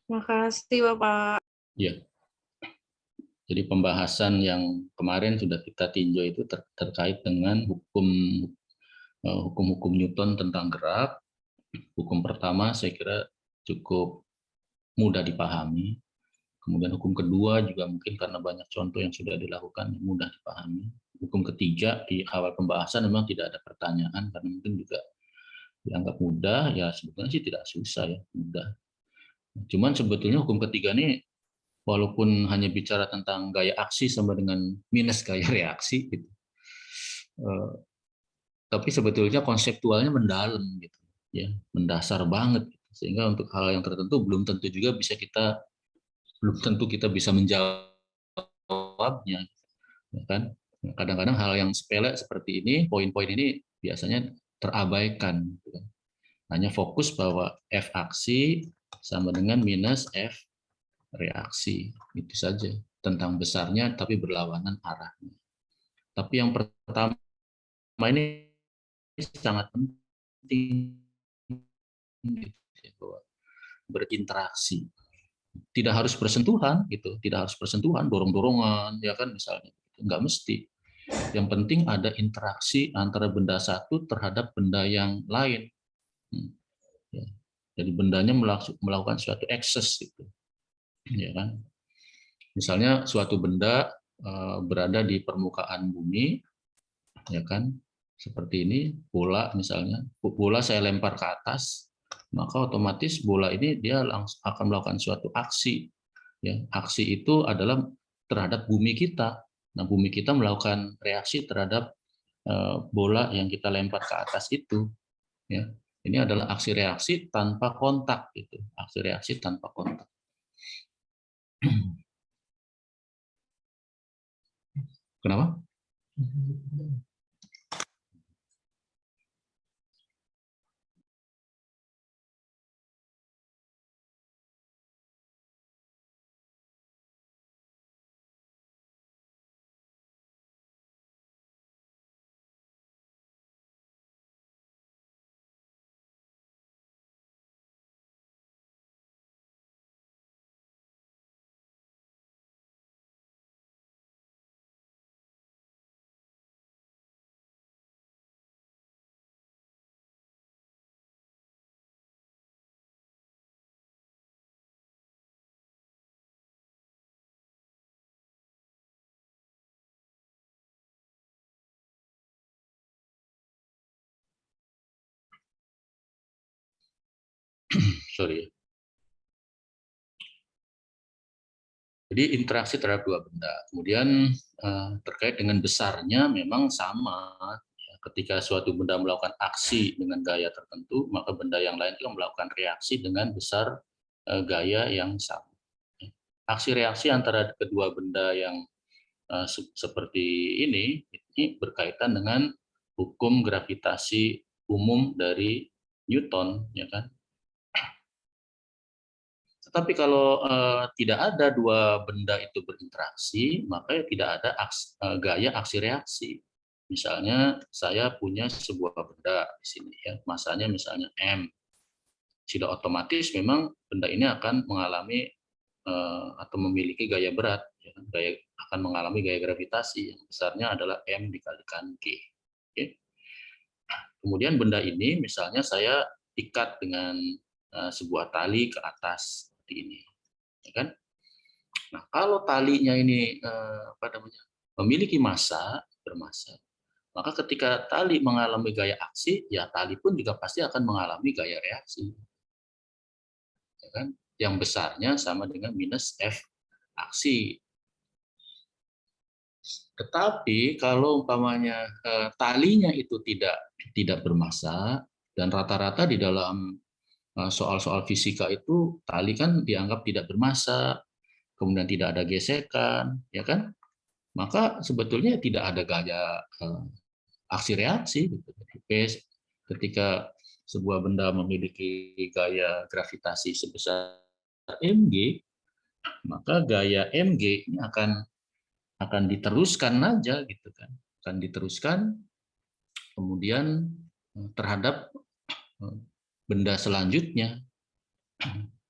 Makasih Bapak. Ya, jadi pembahasan yang kemarin sudah kita tinjau itu terkait dengan hukum-hukum Newton tentang gerak. Hukum pertama saya kira cukup mudah dipahami. Kemudian hukum kedua juga mungkin karena banyak contoh yang sudah dilakukan mudah dipahami. Hukum ketiga di awal pembahasan memang tidak ada pertanyaan karena mungkin juga dianggap mudah, ya sebetulnya sih tidak susah ya, mudah. Cuman sebetulnya hukum ketiga ini walaupun hanya bicara tentang gaya aksi sama dengan minus gaya reaksi gitu. Tapi sebetulnya konseptualnya mendalam gitu ya, mendasar banget gitu. Sehingga untuk hal yang tertentu belum tentu kita bisa menjawabnya ya kan. Kadang-kadang hal yang sepele seperti ini, poin-poin ini biasanya terabaikan gitu kan. Hanya fokus bahwa F aksi sama dengan minus F reaksi, itu saja tentang besarnya tapi berlawanan arahnya. Tapi yang pertama ini sangat penting gitu, berinteraksi. Tidak harus bersentuhan gitu, tidak harus bersentuhan, dorong-dorongan ya kan misalnya. Nggak mesti. Yang penting ada interaksi antara benda satu terhadap benda yang lain. Ya. Jadi bendanya melakukan suatu akses gitu, ya kan. Misalnya suatu benda berada di permukaan bumi, ya kan, seperti ini bola misalnya, bola saya lempar ke atas, maka otomatis bola ini dia langsung akan melakukan suatu aksi, ya. Aksi itu adalah terhadap bumi kita. Nah, bumi kita melakukan reaksi terhadap bola yang kita lempar ke atas itu, ya. Ini adalah aksi reaksi tanpa kontak gitu, aksi reaksi tanpa kontak. Kenapa? Sorry. Jadi interaksi terhadap dua benda. Kemudian terkait dengan besarnya memang sama. Ketika suatu benda melakukan aksi dengan gaya tertentu, maka benda yang lain juga melakukan reaksi dengan besar gaya yang sama. Aksi reaksi antara kedua benda yang seperti ini berkaitan dengan hukum gravitasi umum dari Newton, ya kan? Tetapi kalau tidak ada dua benda itu berinteraksi, maka tidak ada gaya aksi reaksi. Misalnya saya punya sebuah benda di sini ya, masanya misalnya M. Sudah otomatis memang benda ini akan mengalami atau memiliki gaya berat, ya, akan mengalami gaya gravitasi yang besarnya adalah M dikalikan G. Oke. Kemudian benda ini misalnya saya ikat dengan sebuah tali ke atas seperti ini, ya kan? Nah, kalau talinya ini memiliki bermassa, maka ketika tali mengalami gaya aksi, ya tali pun juga pasti akan mengalami gaya reaksi, ya kan? Yang besarnya sama dengan minus F aksi. Tetapi kalau umpamanya talinya itu tidak bermassa, dan rata-rata di dalam soal-soal fisika itu tali kan dianggap tidak bermassa, kemudian tidak ada gesekan, ya kan? Maka sebetulnya tidak ada gaya aksi reaksi. Ketika sebuah benda memiliki gaya gravitasi sebesar mg, maka gaya mg ini akan diteruskan aja gitu kan, akan diteruskan kemudian terhadap benda selanjutnya.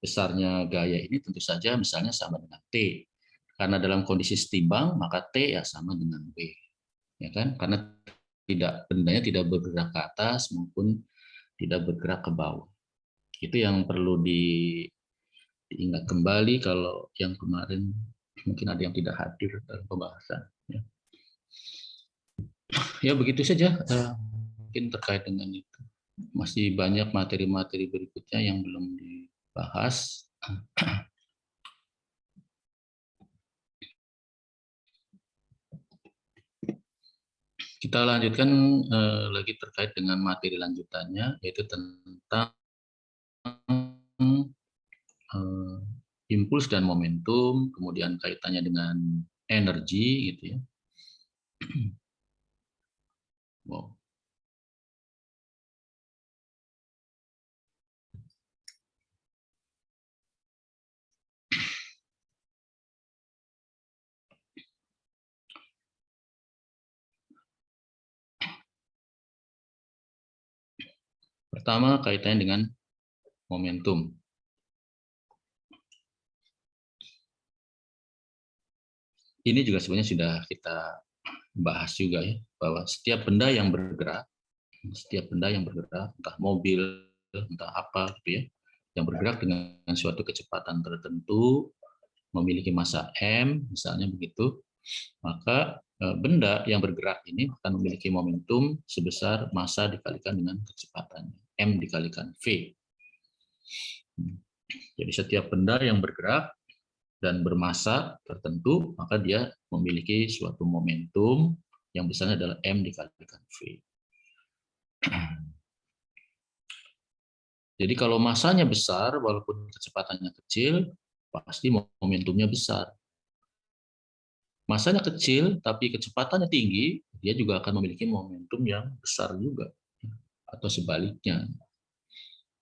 besarnya gaya ini tentu saja misalnya sama dengan T. Karena dalam kondisi setimbang, maka T ya sama dengan B. Ya kan? Karena bendanya tidak bergerak ke atas maupun tidak bergerak ke bawah. Itu yang perlu diingat kembali kalau yang kemarin mungkin ada yang tidak hadir dalam pembahasan. Ya begitu saja mungkin terkait dengan itu. Masih banyak materi-materi berikutnya yang belum dibahas. Kita lanjutkan lagi terkait dengan materi lanjutannya, yaitu tentang impuls dan momentum, kemudian kaitannya dengan energi, gitu ya. Wow. Pertama kaitannya dengan momentum. Ini juga sebenarnya sudah kita bahas juga ya, bahwa setiap benda yang bergerak, entah mobil, entah apa gitu ya, yang bergerak dengan suatu kecepatan tertentu, memiliki massa m, misalnya begitu, maka benda yang bergerak ini akan memiliki momentum sebesar massa dikalikan dengan kecepatan m dikalikan v. Jadi setiap benda yang bergerak dan bermassa tertentu, maka dia memiliki suatu momentum yang besarnya adalah m dikalikan v. Jadi kalau massanya besar, walaupun kecepatannya kecil, pasti momentumnya besar. Massanya kecil, tapi kecepatannya tinggi, dia juga akan memiliki momentum yang besar juga. Atau sebaliknya.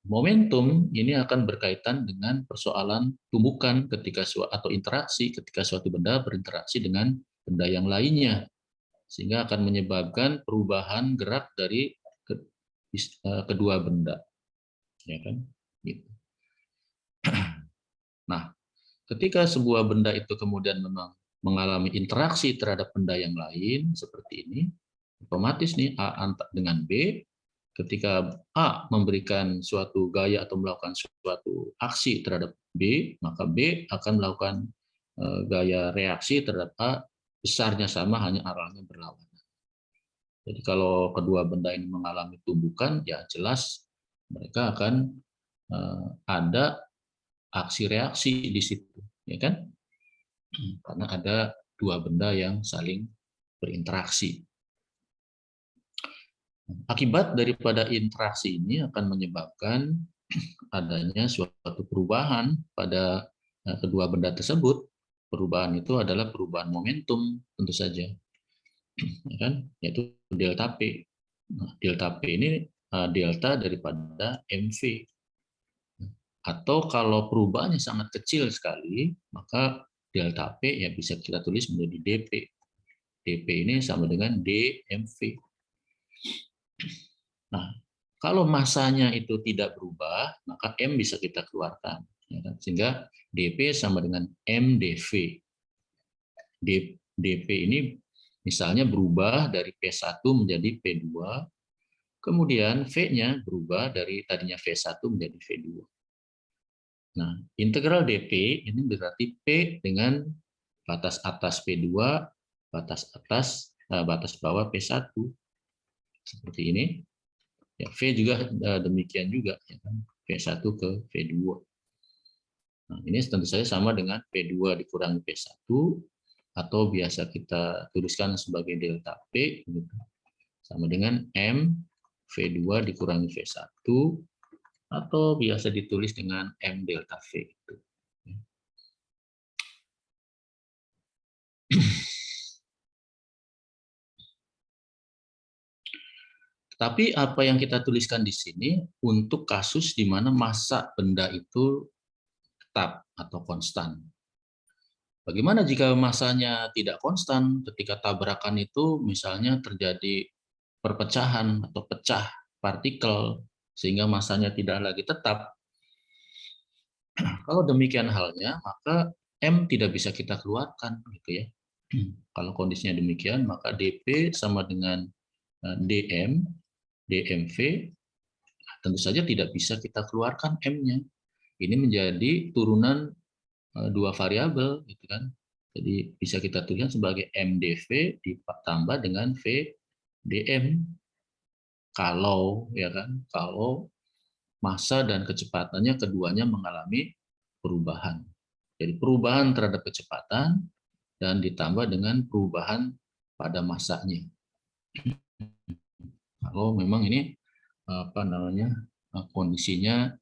Momentum ini akan berkaitan dengan persoalan tumbukan ketika atau interaksi ketika suatu benda berinteraksi dengan benda yang lainnya, sehingga akan menyebabkan perubahan gerak dari kedua benda, ya kan? Gitu. Nah, ketika sebuah benda itu kemudian memang mengalami interaksi terhadap benda yang lain seperti ini, otomatis nih A dengan B, ketika A memberikan suatu gaya atau melakukan suatu aksi terhadap B, maka B akan melakukan gaya reaksi terhadap A, besarnya sama, hanya arahnya berlawanan. Jadi kalau kedua benda ini mengalami tumbukan, ya jelas mereka akan ada aksi reaksi di situ, ya kan? Karena ada dua benda yang saling berinteraksi. Akibat daripada interaksi ini akan menyebabkan adanya suatu perubahan pada kedua benda tersebut. Perubahan itu adalah perubahan momentum tentu saja, ya kan? Yaitu delta P. Nah, delta P ini delta daripada MV. Atau kalau perubahannya sangat kecil sekali, maka delta P ya bisa kita tulis menjadi dP. dP ini sama dengan dmv. Nah, kalau massanya itu tidak berubah, maka M bisa kita keluarkan. Ya kan? Sehingga dP sama dengan mdv. dP ini misalnya berubah dari P1 menjadi P2, kemudian V-nya berubah dari tadinya V1 menjadi V2. Nah, integral dP ini berarti P dengan batas atas P2, batas bawah P1. Seperti ini. Ya, V juga demikian juga, ya kan? V1 ke V2. Nah, ini tentu saja sama dengan P2 dikurangi P1, atau biasa kita tuliskan sebagai delta P, gitu. Sama dengan M V2 dikurangi V1, atau biasa ditulis dengan M delta V. Gitu. Tapi apa yang kita tuliskan di sini untuk kasus di mana massa benda itu tetap atau konstan. Bagaimana jika massanya tidak konstan ketika tabrakan itu misalnya terjadi perpecahan atau pecah partikel sehingga massanya tidak lagi tetap? Kalau demikian halnya, maka M tidak bisa kita keluarkan, gitu ya. Kalau kondisinya demikian, maka DP sama dengan DM, DMV, tentu saja tidak bisa kita keluarkan M-nya. Ini menjadi turunan dua variabel, gitu kan. Jadi bisa kita tuliskan sebagai MDV ditambah dengan VDM. Kalau, ya kan, kalau massa dan kecepatannya keduanya mengalami perubahan. Jadi perubahan terhadap kecepatan dan ditambah dengan perubahan pada massanya. Kalau memang ini apa namanya kondisinya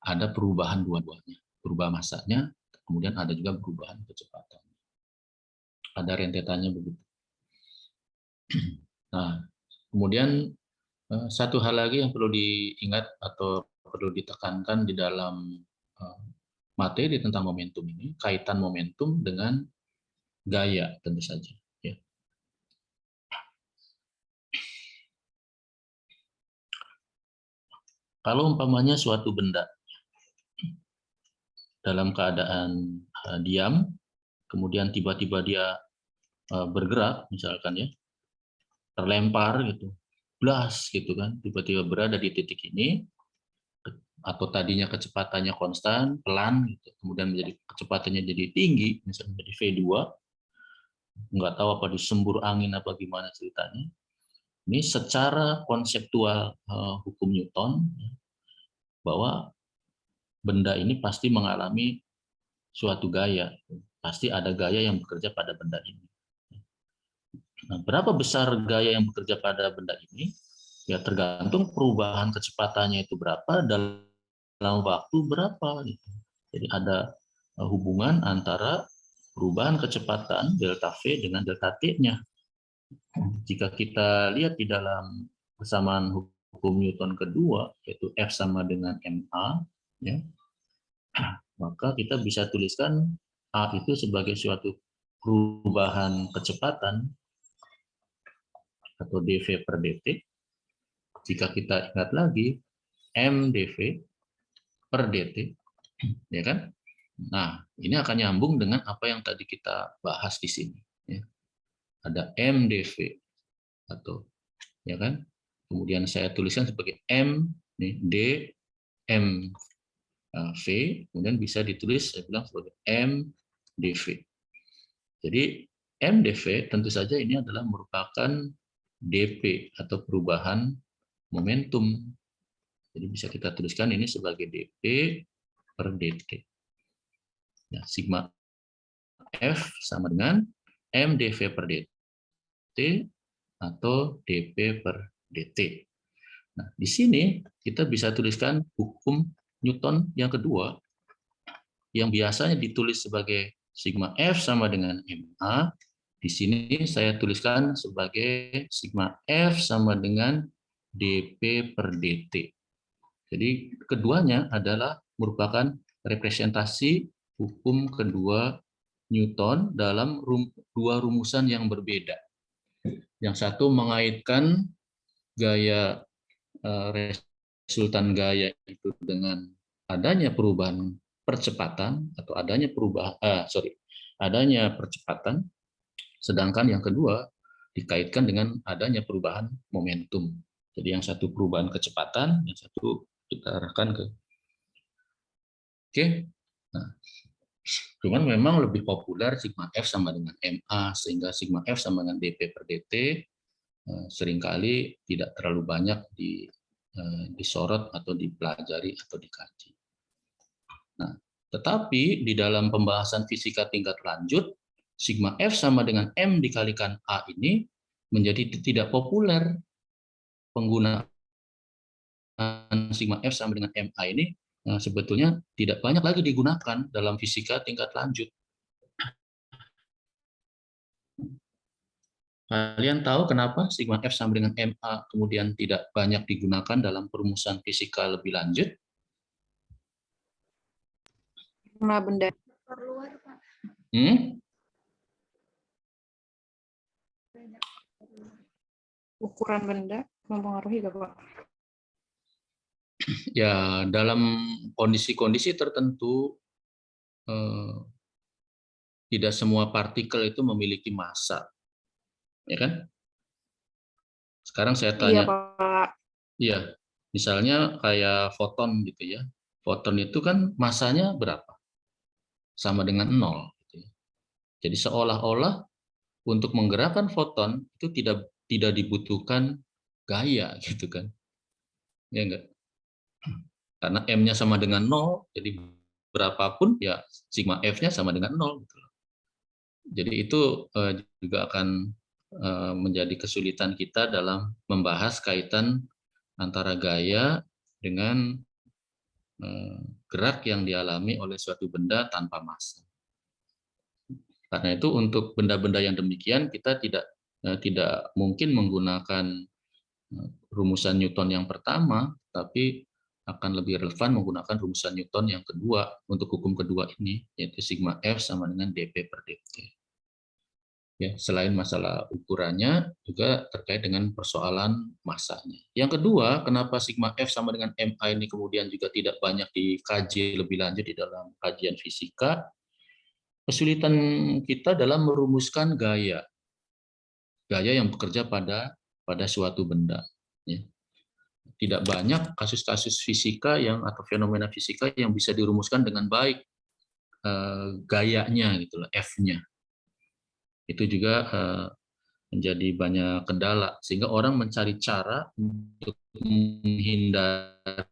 ada perubahan dua-duanya, perubahan massanya, kemudian ada juga perubahan kecepatan. Ada rentetannya begitu. Nah, kemudian satu hal lagi yang perlu diingat atau perlu ditekankan di dalam materi tentang momentum ini, kaitan momentum dengan gaya tentu saja. Ya. Kalau umpamanya suatu benda dalam keadaan diam, kemudian tiba-tiba dia bergerak, misalkan ya, terlempar gitu, blas gitu kan, tiba-tiba berada di titik ini, atau tadinya kecepatannya konstan, pelan, gitu, kemudian menjadi kecepatannya jadi tinggi, misalnya jadi V2, nggak tahu apa disembur angin apa gimana ceritanya. Ini secara konseptual hukum Newton, bahwa benda ini pasti mengalami suatu gaya, pasti ada gaya yang bekerja pada benda ini. Nah, berapa besar gaya yang bekerja pada benda ini? Ya tergantung perubahan kecepatannya itu berapa dalam waktu berapa. Gitu. Jadi ada hubungan antara perubahan kecepatan delta V dengan delta T-nya. Jika kita lihat di dalam kesamaan hukum Newton kedua, yaitu F sama dengan ma, ya, maka kita bisa tuliskan A itu sebagai suatu perubahan kecepatan atau dv per dt. Jika kita ingat lagi mdv per dt, ya kan? Nah, ini akan nyambung dengan apa yang tadi kita bahas di sini. Ya. Ada mdv atau, ya kan? Kemudian saya tuliskan sebagai m, nih, d, m v, kemudian bisa ditulis saya bilang sebagai m dv. Jadi m dv tentu saja ini adalah merupakan dp atau perubahan momentum. Jadi bisa kita tuliskan ini sebagai dp per dt. Ya, sigma f sama dengan m dv per dt atau dp per dt. Nah, di sini kita bisa tuliskan hukum Newton yang kedua, yang biasanya ditulis sebagai sigma F sama dengan MA. Di sini saya tuliskan sebagai sigma F sama dengan dP per dt. Jadi keduanya adalah merupakan representasi hukum kedua Newton dalam dua rumusan yang berbeda. Yang satu mengaitkan gaya resultan gaya itu dengan adanya perubahan percepatan atau adanya percepatan, sedangkan yang kedua dikaitkan dengan adanya perubahan momentum. Jadi yang satu perubahan kecepatan, yang satu kita arahkan ke oke. Nah, cuman memang lebih populer sigma F sama dengan MA, sehingga sigma F sama dengan dP per dt seringkali tidak terlalu banyak disorot atau dipelajari atau dikaji. Nah, tetapi di dalam pembahasan fisika tingkat lanjut, sigma F sama dengan M dikalikan A ini menjadi tidak populer. Penggunaan sigma F sama dengan MA ini sebetulnya tidak banyak lagi digunakan dalam fisika tingkat lanjut. Kalian tahu kenapa sigma F sama dengan MA kemudian tidak banyak digunakan dalam perumusan fisika lebih lanjut? Karena benda ukuran benda mempengaruhi gak, Pak? Ya, dalam kondisi-kondisi tertentu tidak semua partikel itu memiliki massa, ya kan? Sekarang saya Iya, tanya, Pak. iya, misalnya kayak foton gitu ya. Foton itu kan massanya berapa? Sama dengan nol. Gitu ya. Jadi seolah-olah untuk menggerakkan foton itu tidak dibutuhkan gaya gitu kan, ya enggak? Karena m-nya sama dengan nol, jadi berapapun ya sigma f-nya sama dengan nol. Gitu. Jadi itu juga akan menjadi kesulitan kita dalam membahas kaitan antara gaya dengan gerak yang dialami oleh suatu benda tanpa massa. Karena itu untuk benda-benda yang demikian kita tidak mungkin menggunakan rumusan Newton yang pertama, tapi akan lebih relevan menggunakan rumusan Newton yang kedua untuk hukum kedua ini, yaitu sigma F sama dengan dP per dt. Ya, selain masalah ukurannya, juga terkait dengan persoalan massanya. Yang kedua, kenapa sigma F sama dengan MA ini kemudian juga tidak banyak dikaji lebih lanjut di dalam kajian fisika, kesulitan kita dalam merumuskan gaya yang bekerja pada suatu benda. Ya. Tidak banyak kasus-kasus fisika atau fenomena fisika yang bisa dirumuskan dengan baik gayanya gitu loh, F-nya. Itu juga menjadi banyak kendala sehingga orang mencari cara untuk menghindari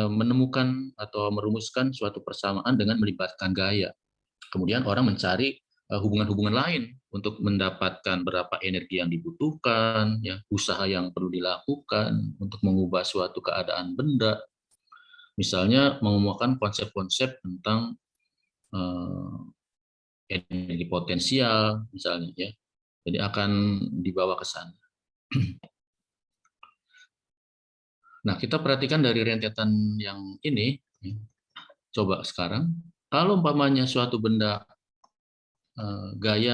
menemukan atau merumuskan suatu persamaan dengan melibatkan gaya. Kemudian orang mencari hubungan-hubungan lain untuk mendapatkan berapa energi yang dibutuhkan, ya, usaha yang perlu dilakukan untuk mengubah suatu keadaan benda. Misalnya mengemukakan konsep-konsep tentang energi potensial, misalnya, ya. Jadi akan dibawa ke sana. Nah, kita perhatikan dari rentetan yang ini, ya. Coba sekarang, kalau umpamanya suatu benda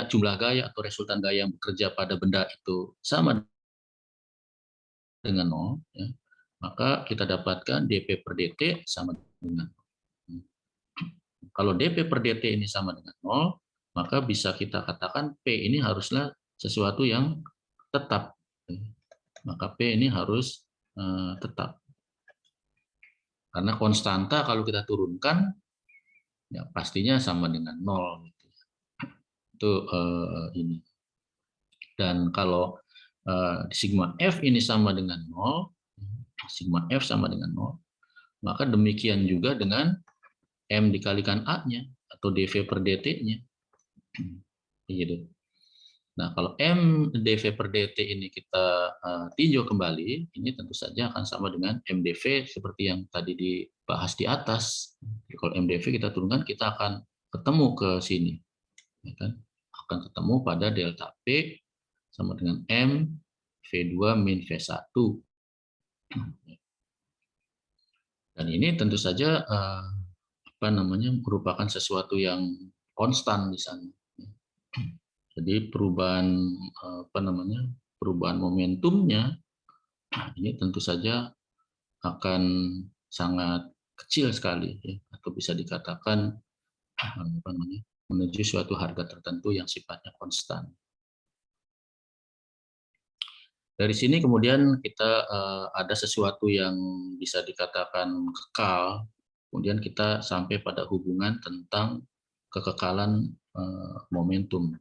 jumlah gaya atau resultan gaya yang bekerja pada benda itu sama dengan nol, ya, maka kita dapatkan dP per dt sama dengan nol. Kalau dP per dt ini sama dengan nol, maka bisa kita katakan P ini haruslah sesuatu yang tetap. Maka P ini harus tetap. Karena konstanta kalau kita turunkan, ya pastinya sama dengan nol. Itu ini. Dan kalau sigma F ini sama dengan 0, sigma F sama dengan 0, maka demikian juga dengan M dikalikan A-nya atau dV per dt-nya. Gitu. Nah, kalau M dV per dt ini kita tinjau kembali, ini tentu saja akan sama dengan M dV seperti yang tadi dibahas di atas. Kalau M dV kita turunkan, kita akan ketemu ke sini. Ya kan? Akan ketemu pada delta P sama dengan M V2 min V1. Dan ini tentu saja merupakan sesuatu yang konstan di sana. Jadi perubahan perubahan momentumnya ini tentu saja akan sangat kecil sekali, ya, atau bisa dikatakan menuju suatu harga tertentu yang sifatnya konstan. Dari sini kemudian kita ada sesuatu yang bisa dikatakan kekal, kemudian kita sampai pada hubungan tentang kekekalan momentum,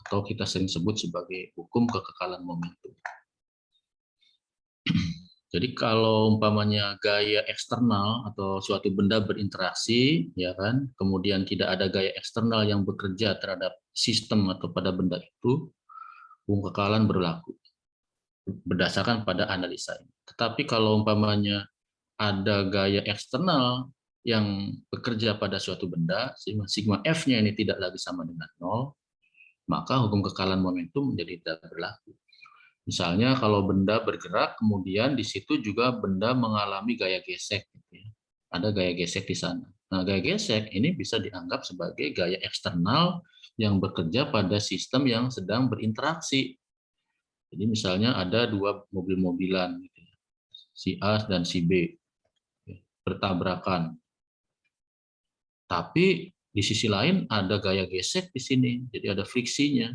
atau kita sering sebut sebagai hukum kekekalan momentum. Jadi kalau umpamanya gaya eksternal atau suatu benda berinteraksi, ya kan, kemudian tidak ada gaya eksternal yang bekerja terhadap sistem atau pada benda itu, hukum kekekalan berlaku berdasarkan pada analisa ini. Tetapi kalau umpamanya ada gaya eksternal yang bekerja pada suatu benda, sigma F-nya ini tidak lagi sama dengan 0, maka hukum kekekalan momentum menjadi tidak berlaku. Misalnya kalau benda bergerak, kemudian di situ juga benda mengalami gaya gesek. Gitu ya. Ada gaya gesek di sana. Nah, gaya gesek ini bisa dianggap sebagai gaya eksternal yang bekerja pada sistem yang sedang berinteraksi. Jadi misalnya ada dua mobil-mobilan, gitu ya, si A dan si B bertabrakan. Tapi di sisi lain ada gaya gesek di sini, jadi ada friksinya,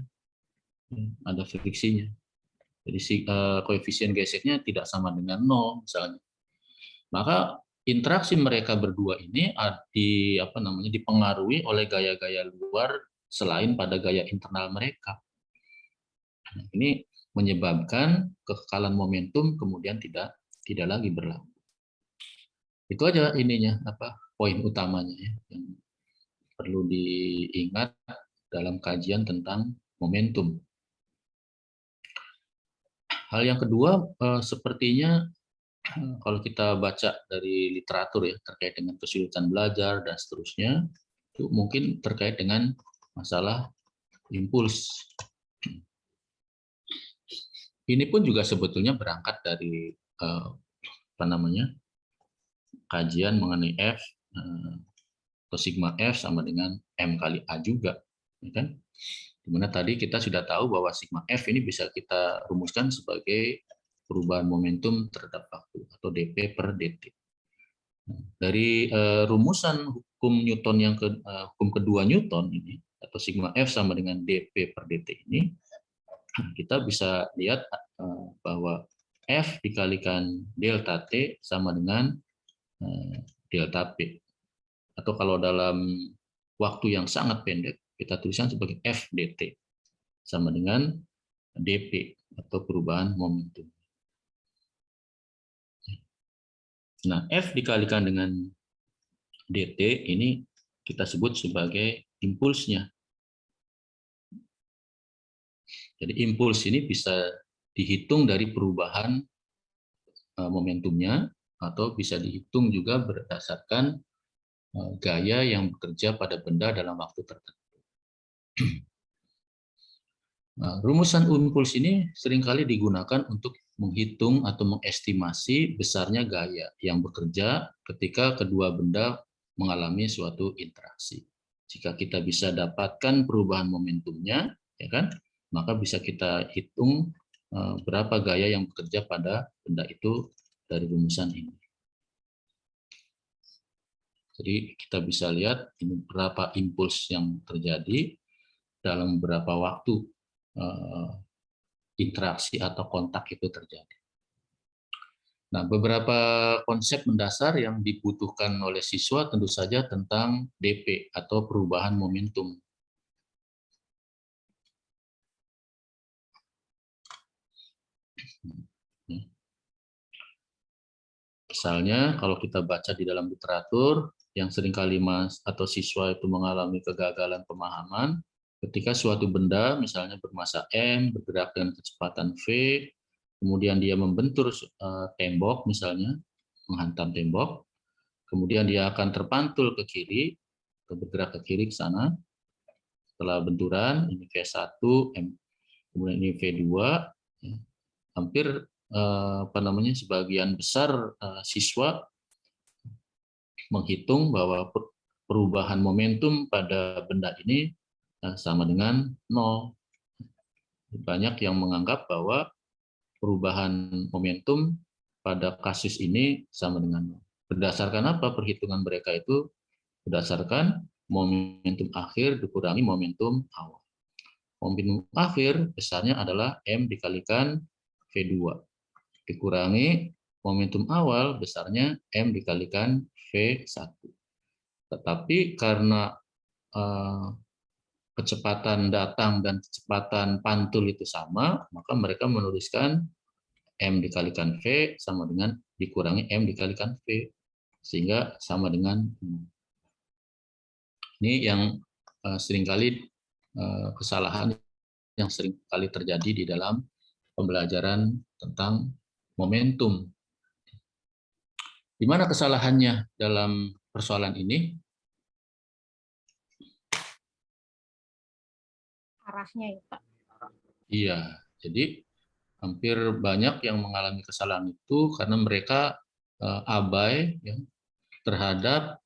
ada friksinya. Jadi koefisien geseknya tidak sama dengan 0 misalnya. Maka interaksi mereka berdua ini dipengaruhi oleh gaya-gaya luar selain pada gaya internal mereka. Nah, ini menyebabkan kekekalan momentum kemudian tidak lagi berlaku. Itu aja ininya poin utamanya ya, yang perlu diingat dalam kajian tentang momentum. Hal yang kedua, sepertinya kalau kita baca dari literatur ya terkait dengan kesulitan belajar dan seterusnya, itu mungkin terkait dengan masalah impuls. Ini pun juga sebetulnya berangkat dari kajian mengenai F atau sigma F sama dengan M kali A juga, ya kan? Dimana tadi kita sudah tahu bahwa sigma F ini bisa kita rumuskan sebagai perubahan momentum terhadap waktu atau dp per dt. Dari rumusan hukum Newton hukum kedua Newton ini atau sigma F sama dengan dp per dt ini, kita bisa lihat bahwa F dikalikan delta T sama dengan delta P. Atau kalau dalam waktu yang sangat pendek, kita tuliskan sebagai F dt sama dengan dp atau perubahan momentum. Nah, F dikalikan dengan dt ini kita sebut sebagai impulsnya. Jadi impuls ini bisa dihitung dari perubahan momentumnya atau bisa dihitung juga berdasarkan gaya yang bekerja pada benda dalam waktu tertentu. Nah, rumusan impuls ini seringkali digunakan untuk menghitung atau mengestimasi besarnya gaya yang bekerja ketika kedua benda mengalami suatu interaksi. Jika kita bisa dapatkan perubahan momentumnya, ya kan, maka bisa kita hitung berapa gaya yang bekerja pada benda itu dari rumusan ini. Jadi kita bisa lihat ini berapa impuls yang terjadi dalam beberapa waktu interaksi atau kontak itu terjadi. Nah, beberapa konsep mendasar yang dibutuhkan oleh siswa tentu saja tentang DP atau perubahan momentum. Misalnya, kalau kita baca di dalam literatur, yang seringkali siswa itu mengalami kegagalan pemahaman, ketika suatu benda, misalnya bermassa M, bergerak dengan kecepatan V, kemudian dia membentur tembok, misalnya, menghantam tembok, kemudian dia akan terpantul ke kiri, atau bergerak ke kiri ke sana, setelah benturan, ini V1, kemudian ini V2, hampir sebagian besar siswa menghitung bahwa perubahan momentum pada benda ini sama dengan 0. Banyak yang menganggap bahwa perubahan momentum pada kasus ini sama dengan 0. Berdasarkan apa perhitungan mereka itu? Berdasarkan momentum akhir dikurangi momentum awal. Momentum akhir besarnya adalah M dikalikan V2. Dikurangi momentum awal besarnya M dikalikan V1. Tetapi karena kecepatan datang dan kecepatan pantul itu sama, maka mereka menuliskan M dikalikan V sama dengan dikurangi M dikalikan V, sehingga sama dengan ini yang seringkali kesalahan yang seringkali terjadi di dalam pembelajaran tentang momentum. Di mana kesalahannya dalam persoalan ini? Arahnya ya, Pak. Iya, jadi hampir banyak yang mengalami kesalahan itu karena mereka abai ya, terhadap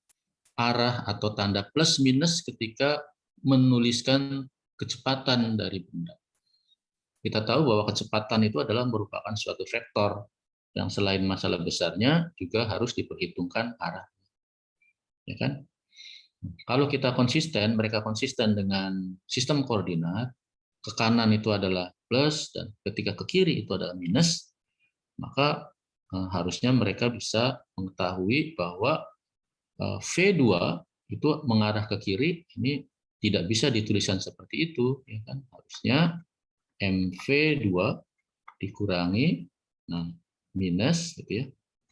arah atau tanda plus minus ketika menuliskan kecepatan dari benda. kita tahu bahwa kecepatan itu adalah merupakan suatu vektor yang selain masalah besarnya juga harus diperhitungkan arah, ya kan? Kalau kita konsisten, mereka konsisten dengan sistem koordinat, ke kanan itu adalah plus dan ketika ke kiri itu adalah minus, maka harusnya mereka bisa mengetahui bahwa V2 itu mengarah ke kiri, ini tidak bisa dituliskan seperti itu, ya kan? Harusnya MV2 dikurangi, nah, minus gitu ya,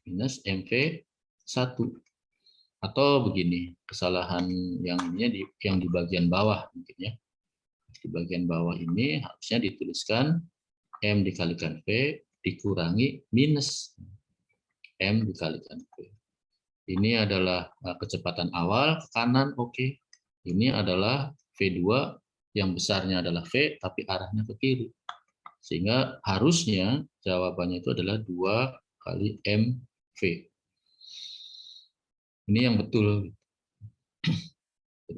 minus MV1. Atau begini, kesalahan yang ini yang di bagian bawah mungkin ya. Di bagian bawah ini harusnya dituliskan M dikalikan V dikurangi minus M dikalikan V. Ini adalah kecepatan awal ke kanan, oke. Ini adalah V2 yang besarnya adalah V tapi arahnya ke kiri. Sehingga harusnya jawabannya itu adalah 2 kali MV. Ini yang betul.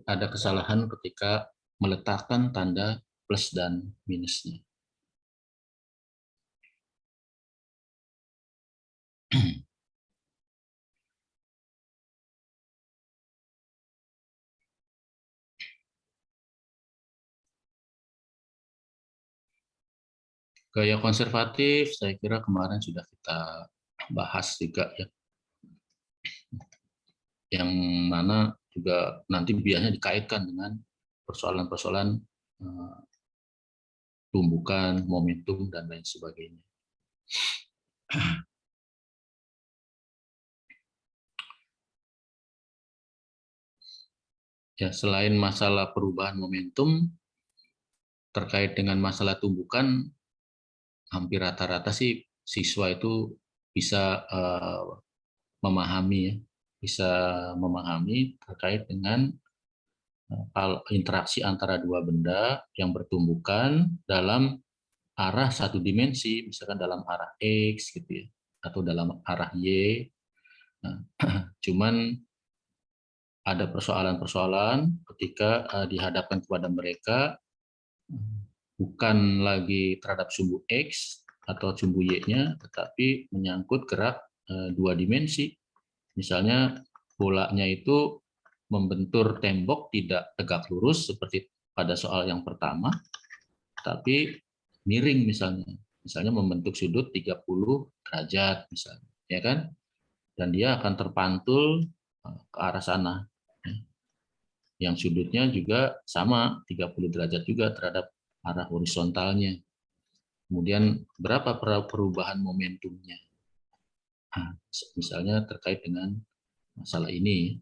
Ada kesalahan ketika meletakkan tanda plus dan minusnya. Gaya konservatif saya kira kemarin sudah kita bahas juga ya. Yang mana juga nanti biasanya dikaitkan dengan persoalan-persoalan tumbukan, momentum, dan lain sebagainya. Ya, selain masalah perubahan momentum, terkait dengan masalah tumbukan, hampir rata-rata sih siswa itu bisa memahami, ya, bisa memahami terkait dengan interaksi antara dua benda yang bertumbukan dalam arah satu dimensi, misalkan dalam arah X gitu ya, atau dalam arah Y. Nah, cuman ada persoalan-persoalan ketika dihadapkan kepada mereka bukan lagi terhadap sumbu X atau sumbu Y-nya, tetapi menyangkut gerak dua dimensi. Misalnya bolanya itu membentur tembok tidak tegak lurus seperti pada soal yang pertama, tapi miring misalnya. Misalnya membentuk sudut 30 derajat misalnya, ya kan? Dan dia akan terpantul ke arah sana. Yang sudutnya juga sama 30 derajat juga terhadap arah horizontalnya. Kemudian berapa perubahan momentumnya? Nah, misalnya terkait dengan masalah ini.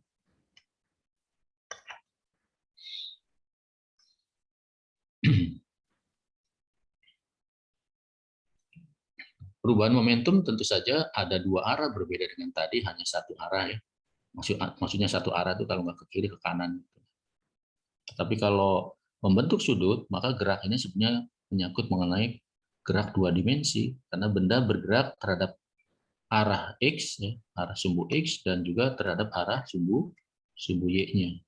Perubahan momentum tentu saja ada dua arah berbeda dengan tadi, hanya satu arah ya. Maksudnya satu arah itu kalau nggak ke kiri ke kanan. Tapi kalau membentuk sudut, maka gerak ini sebenarnya menyangkut mengenai gerak dua dimensi, karena benda bergerak terhadap arah X, ya, arah sumbu X, dan juga terhadap arah sumbu Y-nya.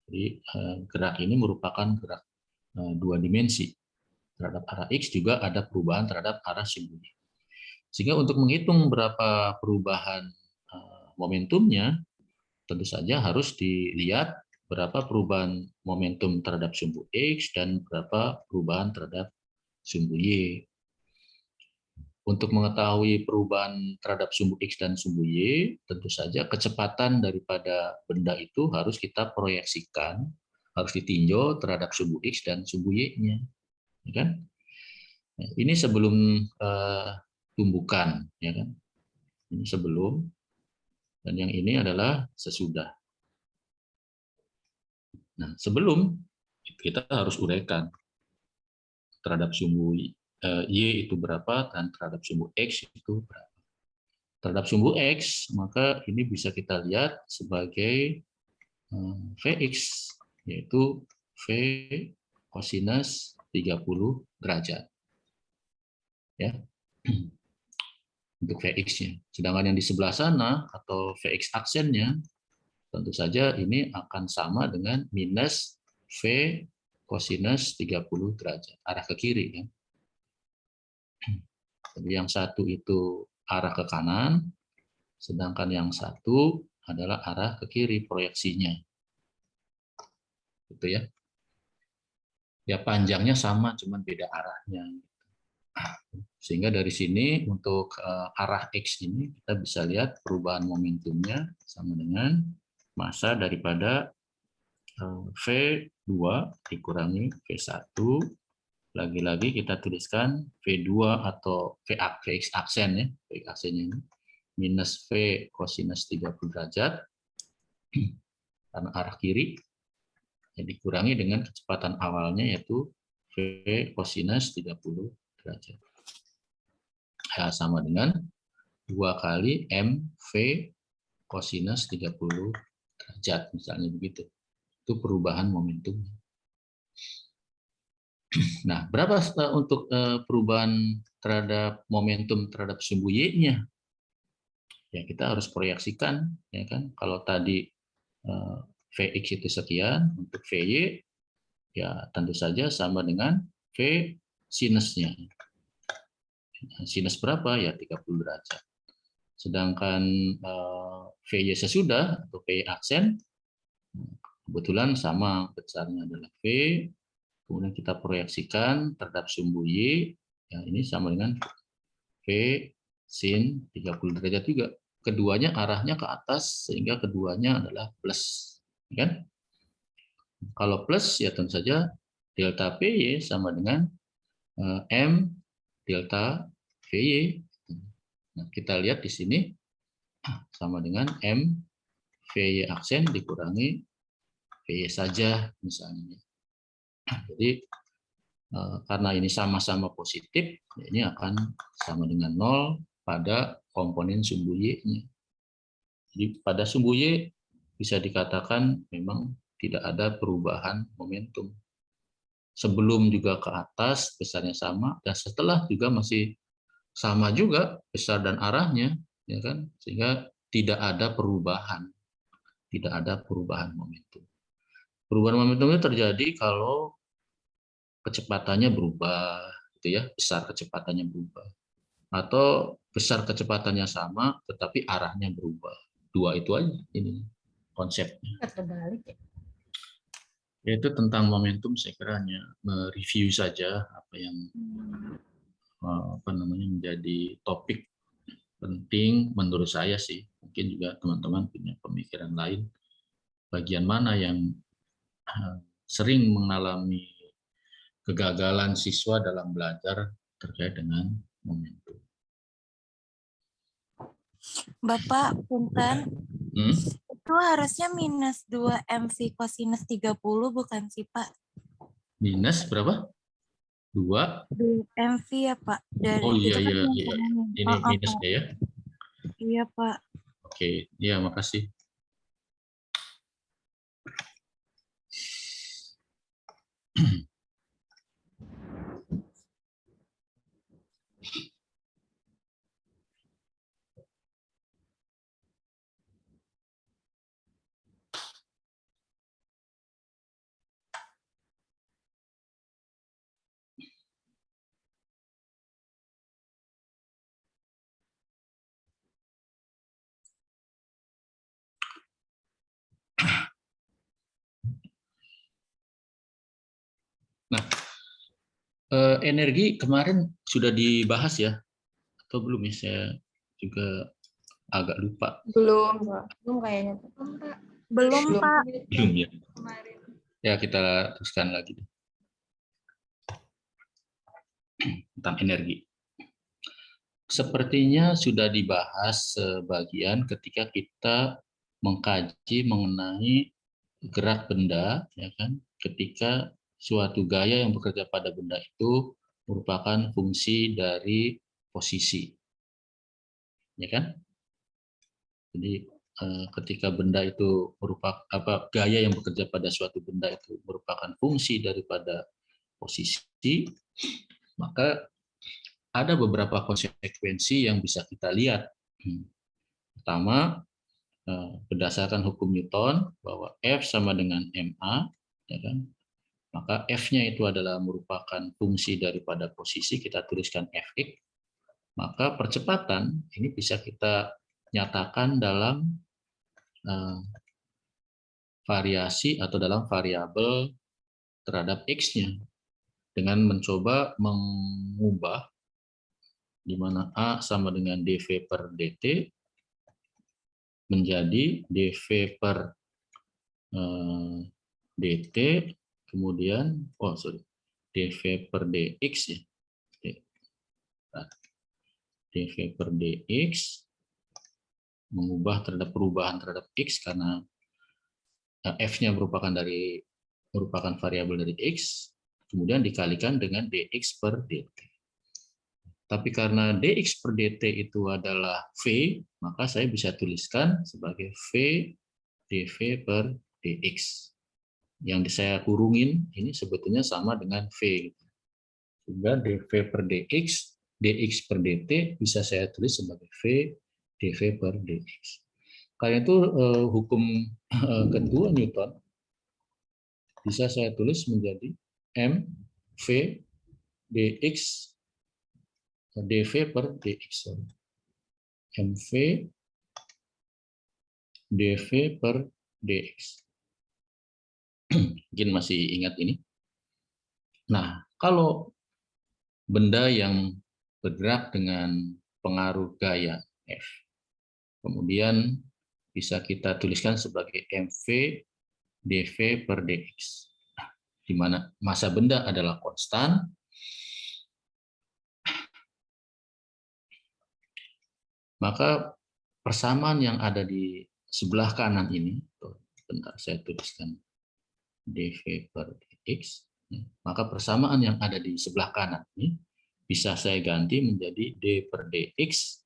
Jadi gerak ini merupakan gerak dua dimensi. Terhadap arah X juga ada perubahan terhadap arah sumbu Y. Sehingga untuk menghitung berapa perubahan momentumnya, tentu saja harus dilihat berapa perubahan momentum terhadap sumbu X dan berapa perubahan terhadap sumbu Y. Untuk mengetahui perubahan terhadap sumbu X dan sumbu Y, tentu saja kecepatan daripada benda itu harus kita proyeksikan, harus ditinjau terhadap sumbu X dan sumbu Y-nya. Ya kan? Ini sebelum tumbukan, ya kan? Ini sebelum, dan yang ini adalah sesudah. Nah, sebelum kita harus uraikan terhadap sumbu Y itu berapa dan terhadap sumbu X itu berapa. Terhadap sumbu X, maka ini bisa kita lihat sebagai Vx, yaitu V kosinus 30 derajat. Ya. Untuk Vx-nya. Sedangkan yang di sebelah sana, atau Vx aksennya, tentu saja ini akan sama dengan minus V kosinus 30 derajat, arah ke kiri. Ya. Jadi yang satu itu arah ke kanan, sedangkan yang satu adalah arah ke kiri proyeksinya. Gitu ya. Ya panjangnya sama, cuman beda arahnya. Sehingga dari sini untuk arah X ini kita bisa lihat perubahan momentumnya sama dengan massa daripada V2 dikurangi V1. Lagi-lagi kita tuliskan V2 atau Vx aksen ya, Vx aksennya ini minus V kosinus 30 derajat karena arah kiri, ya, dikurangi dengan kecepatan awalnya yaitu V kosinus 30 derajat. Ya, sama dengan 2 kali MV kosinus 30 derajat, misalnya begitu. Itu perubahan momentum. Nah, berapa untuk perubahan terhadap momentum terhadap sumbu Y-nya? Ya, kita harus proyeksikan, ya kan? Kalau tadi Vx itu sekian, untuk Vy ya tentu saja sama dengan V sinusnya. Sinus berapa? Ya 30 derajat. Sedangkan Vy sesudah atau Vy aksen kebetulan sama besarnya adalah V, kemudian kita proyeksikan terhadap sumbu Y, ya ini sama dengan V sin 30 derajat juga. Keduanya arahnya ke atas sehingga keduanya adalah plus, kan? Kalau plus ya tentu saja delta PY sama dengan M delta VY. Nah, kita lihat di sini sama dengan M VY aksen dikurangi VY saja misalnya. Jadi karena ini sama-sama positif, ini akan sama dengan 0 pada komponen sumbu Y-nya. Jadi pada sumbu Y bisa dikatakan memang tidak ada perubahan momentum. Sebelum juga ke atas besarnya sama, dan setelah juga masih sama juga besar dan arahnya, ya kan? Sehingga tidak ada perubahan, tidak ada perubahan momentum. Perubahan momentum itu terjadi kalau kecepatannya berubah, gitu ya, besar kecepatannya berubah, atau besar kecepatannya sama, tetapi arahnya berubah. Dua itu aja ini konsepnya. Yaitu tentang momentum, saya kira hanya mereview saja apa yang menjadi topik penting menurut saya sih. Mungkin juga teman-teman punya pemikiran lain. Bagian mana yang sering mengalami kegagalan siswa dalam belajar terkait dengan momentum. Bapak, punten. Itu harusnya minus 2 MV kosinus 30 bukan sih, Pak? Minus berapa? 2 MV ya, Pak. Dari oh iya, itu kan iya. Ini minusnya ya? Iya, Pak. Oke, iya makasih. Nah, energi kemarin sudah dibahas ya? Atau belum ya? Saya juga agak lupa. Belum kayaknya. Belum, Pak. Belum ya? Ya, kita teruskan lagi. Tentang energi. Sepertinya sudah dibahas sebagian ketika kita mengkaji mengenai gerak benda, ya kan? Ketika suatu gaya yang bekerja pada benda itu merupakan fungsi dari posisi, ya kan? Jadi ketika benda itu merupakan gaya yang bekerja pada suatu benda itu merupakan fungsi daripada posisi, maka ada beberapa konsekuensi yang bisa kita lihat. Pertama, berdasarkan hukum Newton bahwa F sama dengan ma, ya kan? Maka F-nya itu adalah merupakan fungsi daripada posisi, kita tuliskan Fx. Maka percepatan ini bisa kita nyatakan dalam variasi atau dalam variabel terhadap X-nya dengan mencoba mengubah di mana A sama dengan dV per dt menjadi dV per dt, kemudian dV per dx ya. dV per dx mengubah terhadap perubahan terhadap x karena f-nya merupakan variabel dari x, kemudian dikalikan dengan dx per dt. Tapi karena dx per dt itu adalah v, maka saya bisa tuliskan sebagai v dv per dx. Yang saya kurungin ini sebetulnya sama dengan v. Sehingga dv per dx, dx per dt bisa saya tulis sebagai v dv per dx. Karena itu hukum kedua Newton bisa saya tulis menjadi m v dx dv per dx. mv dv per dx. Mungkin masih ingat ini. Nah, kalau benda yang bergerak dengan pengaruh gaya F, kemudian bisa kita tuliskan sebagai mv dv per dx, di mana massa benda adalah konstan, maka persamaan yang ada di sebelah kanan ini, bentar saya tuliskan dv per dx, maka persamaan yang ada di sebelah kanan ini bisa saya ganti menjadi d per dx,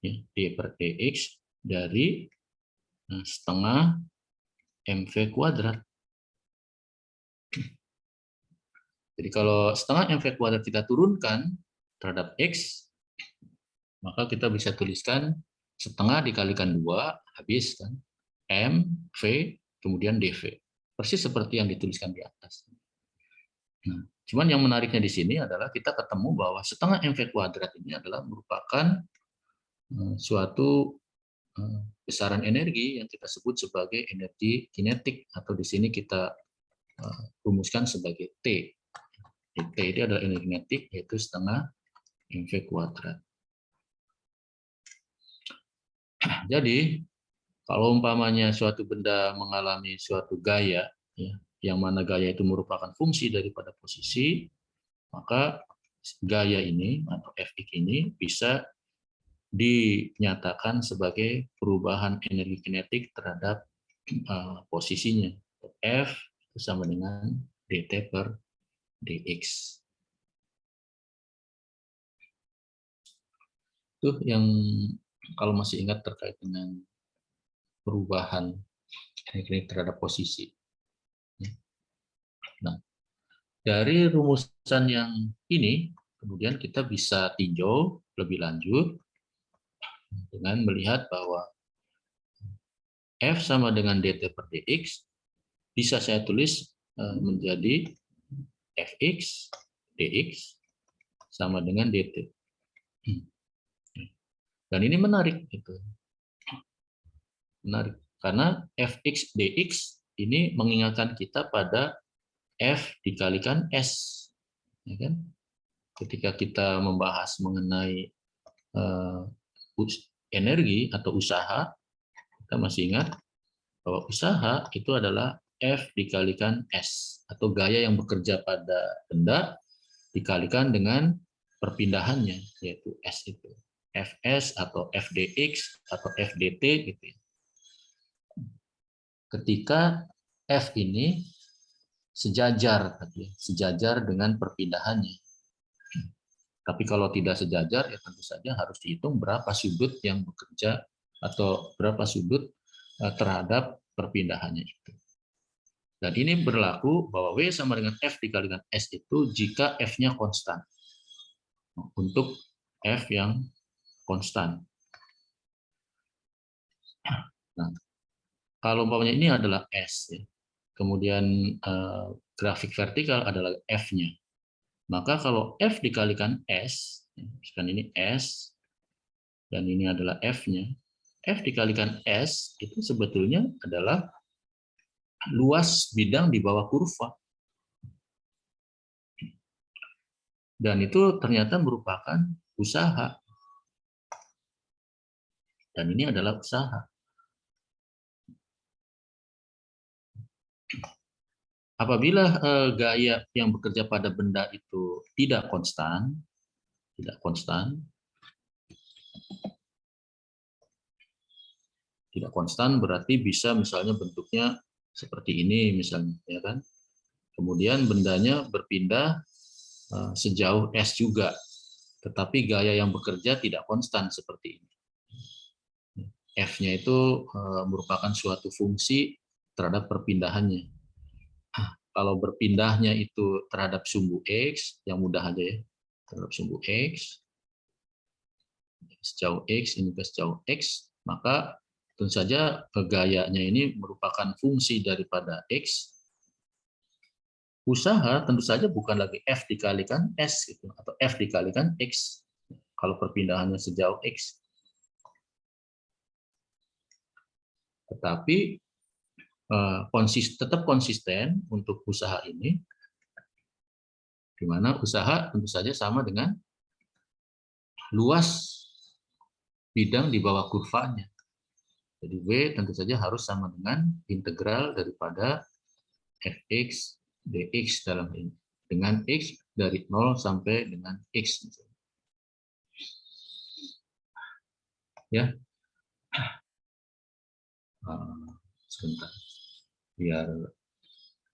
d per dx dari setengah mv kuadrat. Jadi kalau setengah mv kuadrat kita turunkan terhadap x, maka kita bisa tuliskan setengah dikalikan 2, habis kan, m, v, kemudian dv. Persis seperti yang dituliskan di atas. Nah, cuman yang menariknya di sini adalah kita ketemu bahwa setengah mv kuadrat ini adalah merupakan suatu besaran energi yang kita sebut sebagai energi kinetik, atau di sini kita rumuskan sebagai T. T itu adalah energi kinetik, yaitu setengah mv kuadrat. Jadi kalau umpamanya suatu benda mengalami suatu gaya, ya, yang mana gaya itu merupakan fungsi daripada posisi, maka gaya ini atau Fx ini bisa dinyatakan sebagai perubahan energi kinetik terhadap posisinya. F itu sama dengan dt per dx. Itu yang kalau masih ingat terkait dengan perubahan energi terhadap posisi. Nah, dari rumusan yang ini, kemudian kita bisa tinjau lebih lanjut dengan melihat bahwa F sama dengan dt per dx bisa saya tulis menjadi Fx dx sama dengan dt. Dan ini menarik, gitu. Menarik karena Fx dx ini mengingatkan kita pada F dikalikan S, ya kan? Ketika kita membahas mengenai energi atau usaha, kita masih ingat bahwa usaha itu adalah F dikalikan S, atau gaya yang bekerja pada benda dikalikan dengan perpindahannya, yaitu S itu. Fs atau Fdx atau Fdt gitu ya. Ketika F ini sejajar dengan perpindahannya. Tapi kalau tidak sejajar, ya tentu saja harus dihitung berapa sudut yang bekerja atau berapa sudut terhadap perpindahannya itu. Dan ini berlaku bahwa W sama dengan F dikalikan S itu jika F-nya konstan. Untuk F yang konstan. Nah, kalau umpamanya ini adalah S, ya. Kemudian grafik vertikal adalah F-nya. Maka kalau F dikalikan S, misalkan ini S, dan ini adalah F-nya, F dikalikan S itu sebetulnya adalah luas bidang di bawah kurva. Dan itu ternyata merupakan usaha. Dan ini adalah usaha. Apabila gaya yang bekerja pada benda itu tidak konstan, tidak konstan berarti bisa misalnya bentuknya seperti ini misalnya, ya kan? Kemudian bendanya berpindah sejauh S juga, tetapi gaya yang bekerja tidak konstan seperti ini. F-nya itu merupakan suatu fungsi terhadap perpindahannya. Kalau berpindahnya itu terhadap sumbu X, yang mudah aja ya, terhadap sumbu X, sejauh X, ini ke sejauh X, maka tentu saja gayanya ini merupakan fungsi daripada X. Usaha tentu saja bukan lagi F dikalikan S, gitu, atau F dikalikan X, kalau perpindahannya sejauh X. Tetapi tetap konsisten untuk usaha ini, di mana usaha tentu saja sama dengan luas bidang di bawah kurvanya. Jadi W tentu saja harus sama dengan integral daripada Fx dx dalam ini, dengan X dari 0 sampai dengan X. Ya, sebentar. Biar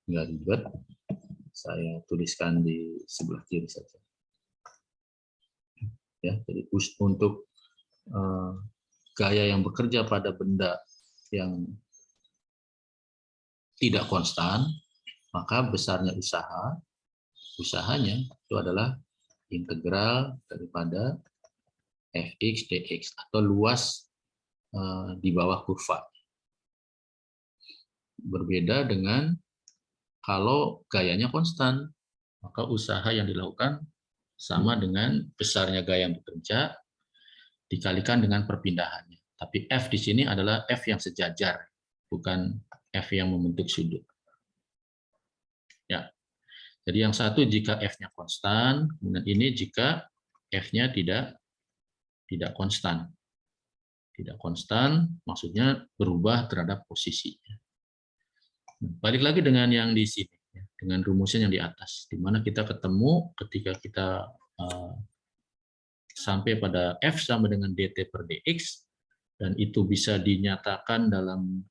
nggak ribet, saya tuliskan di sebelah kiri saja. Ya, jadi untuk gaya yang bekerja pada benda yang tidak konstan, maka besarnya usahanya itu adalah integral daripada Fx dx, atau luas di bawah kurva. Berbeda dengan kalau gayanya konstan, maka usaha yang dilakukan sama dengan besarnya gaya yang bekerja dikalikan dengan perpindahannya. Tapi F di sini adalah F yang sejajar, bukan F yang membentuk sudut. Ya. Jadi yang satu jika F-nya konstan, kemudian ini jika F-nya tidak konstan. Tidak konstan maksudnya berubah terhadap posisinya. Balik lagi dengan yang di sini, dengan rumusnya yang di atas, di mana kita ketemu ketika kita sampai pada F sama dengan dt per dx, dan itu bisa dinyatakan dalam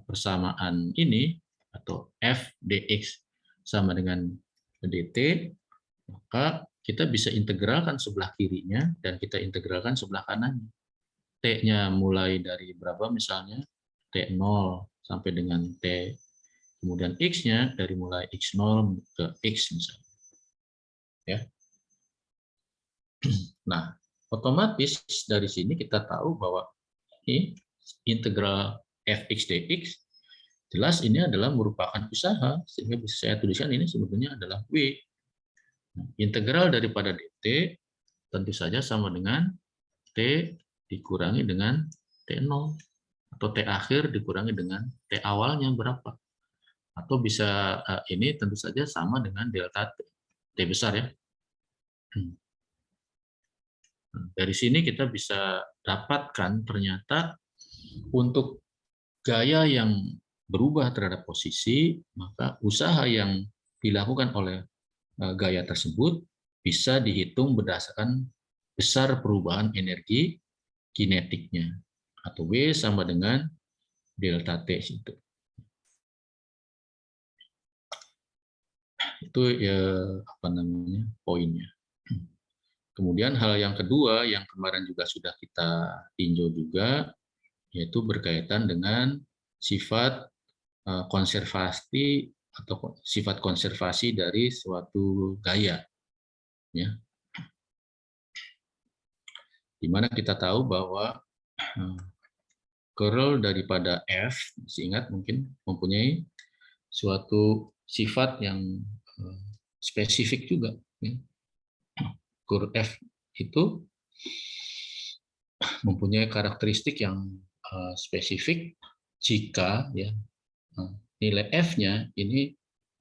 persamaan ini, atau F dx sama dengan dt, maka kita bisa integralkan sebelah kirinya dan kita integralkan sebelah kanannya. T-nya mulai dari berapa misalnya? T0 sampai dengan T. Kemudian X-nya dari mulai X0 ke X misalnya. Ya. Nah, otomatis dari sini kita tahu bahwa ini integral Fx dx, jelas ini adalah merupakan usaha, sehingga bisa saya tuliskan ini sebetulnya adalah W. Integral daripada dt tentu saja sama dengan T dikurangi dengan T0, atau T akhir dikurangi dengan T awalnya berapa. Atau bisa ini tentu saja sama dengan delta T, T besar ya. Dari sini kita bisa dapatkan ternyata untuk gaya yang berubah terhadap posisi, maka usaha yang dilakukan oleh gaya tersebut bisa dihitung berdasarkan besar perubahan energi kinetiknya, atau W sama dengan delta T itu. Itu ya apa namanya poinnya. Kemudian hal yang kedua yang kemarin juga sudah kita tinjau juga, yaitu berkaitan dengan sifat konservasi atau sifat konservasi dari suatu gaya, ya. Di mana kita tahu bahwa curl daripada F, masih ingat mungkin, mempunyai suatu sifat yang spesifik juga. Ya. Kur F itu mempunyai karakteristik yang spesifik jika ya nilai F-nya ini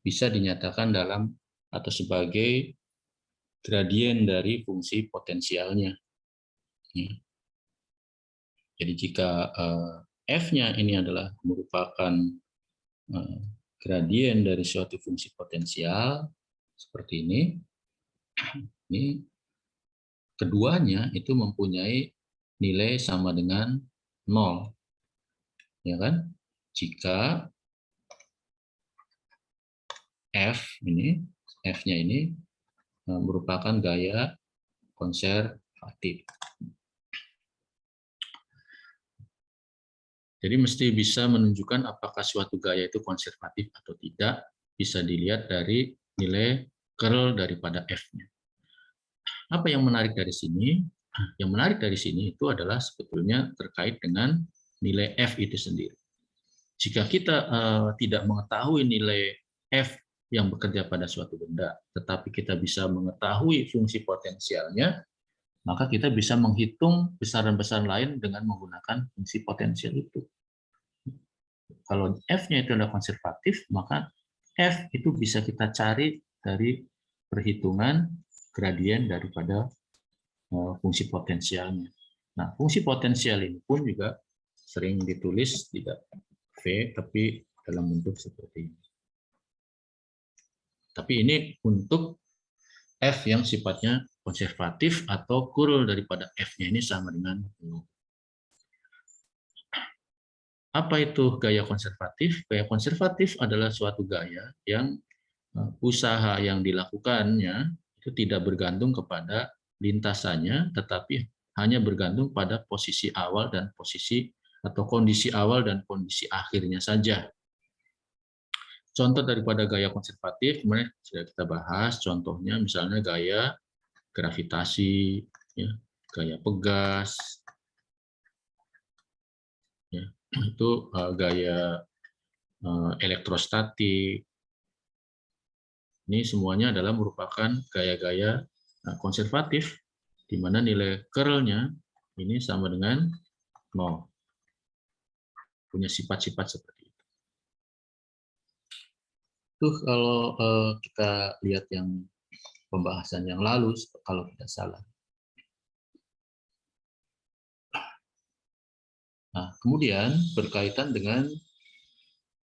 bisa dinyatakan dalam atau sebagai gradien dari fungsi potensialnya. Ya. Jadi jika F-nya ini adalah merupakan gradien dari suatu fungsi potensial seperti ini keduanya itu mempunyai nilai sama dengan 0. Ya kan? Jika F-nya ini merupakan gaya konservatif. Jadi mesti bisa menunjukkan apakah suatu gaya itu konservatif atau tidak, bisa dilihat dari nilai curl daripada F-nya. Apa yang menarik dari sini? Yang menarik dari sini itu adalah sebetulnya terkait dengan nilai F itu sendiri. Jika kita tidak mengetahui nilai F yang bekerja pada suatu benda, tetapi kita bisa mengetahui fungsi potensialnya, maka kita bisa menghitung besaran-besaran lain dengan menggunakan fungsi potensial itu. Kalau F-nya itu adalah konservatif, maka F itu bisa kita cari dari perhitungan gradien daripada fungsi potensialnya. Nah, fungsi potensial ini pun juga sering ditulis tidak V, tapi dalam bentuk seperti ini. Tapi ini untuk F yang sifatnya konservatif atau curl daripada F-nya ini sama dengan 0. Apa itu gaya konservatif? Gaya konservatif adalah suatu gaya yang usaha yang dilakukannya itu tidak bergantung kepada lintasannya, tetapi hanya bergantung pada posisi awal dan posisi atau kondisi awal dan kondisi akhirnya saja. Contoh daripada gaya konservatif kemarin sudah kita bahas, contohnya misalnya gaya gravitasi, ya, gaya pegas, ya, itu gaya elektrostatik. Ini semuanya adalah merupakan gaya-gaya konservatif, di mana nilai curl-nya ini sama dengan 0. Punya sifat-sifat seperti itu. Tuh kalau kita lihat yang pembahasan yang lalu, kalau tidak salah. Nah, kemudian berkaitan dengan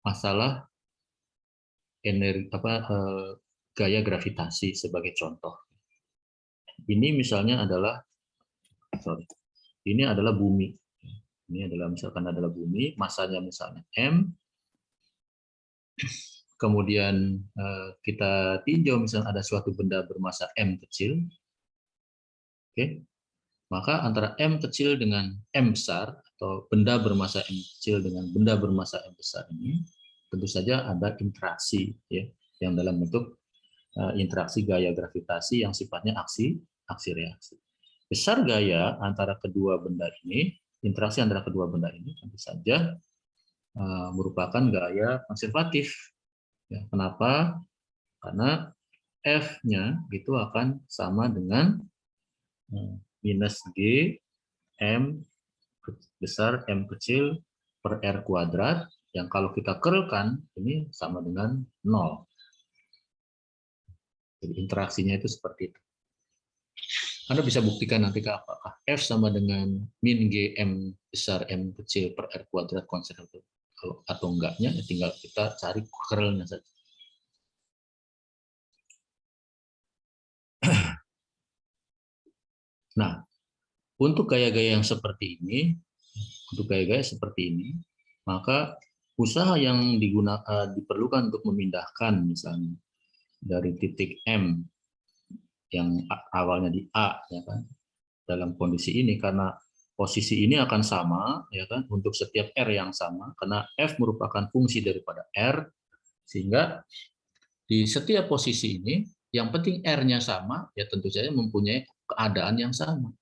masalah energi gaya gravitasi sebagai contoh. Ini misalnya adalah ini adalah bumi. Ini adalah misalkan adalah bumi, masanya misalnya M. Kemudian kita tinjau misalnya ada suatu benda bermasa M kecil. Oke. Maka antara M kecil dengan M besar atau benda bermasa M kecil dengan benda bermasa M besar ini tentu saja ada interaksi ya, yang dalam bentuk interaksi gaya gravitasi yang sifatnya aksi reaksi. Besar gaya antara kedua benda ini, interaksi antara kedua benda ini tentu saja merupakan gaya konservatif. Ya, kenapa? Karena F-nya itu akan sama dengan minus G M besar M kecil per R kuadrat, yang kalau kita curlkan ini sama dengan 0. Jadi interaksinya itu seperti itu. Anda bisa buktikan nanti apakah F sama dengan min G M besar M kecil per R kuadrat konservatif atau enggaknya, ya tinggal kita cari curlnya saja. Nah, untuk gaya-gaya yang seperti ini, maka usaha yang diperlukan untuk memindahkan misalnya dari titik M yang awalnya di A, ya kan, dalam kondisi ini karena posisi ini akan sama, ya kan, untuk setiap R yang sama, karena F merupakan fungsi daripada R, sehingga di setiap posisi ini yang penting R-nya sama, ya tentu saja mempunyai keadaan yang sama.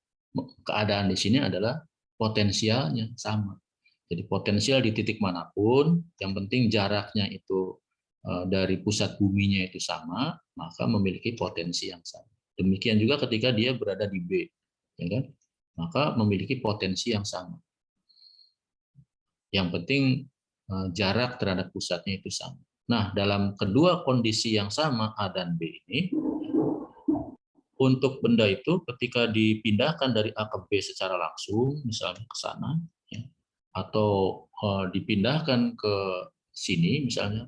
Keadaan di sini adalah potensialnya sama. Jadi potensial di titik manapun, yang penting jaraknya itu dari pusat buminya itu sama, maka memiliki potensi yang sama. Demikian juga ketika dia berada di B, ya kan? Maka memiliki potensi yang sama. Yang penting jarak terhadap pusatnya itu sama. Nah, dalam kedua kondisi yang sama A dan B ini, untuk benda itu ketika dipindahkan dari A ke B secara langsung, misalnya ke sana, ya, atau dipindahkan ke sini, misalnya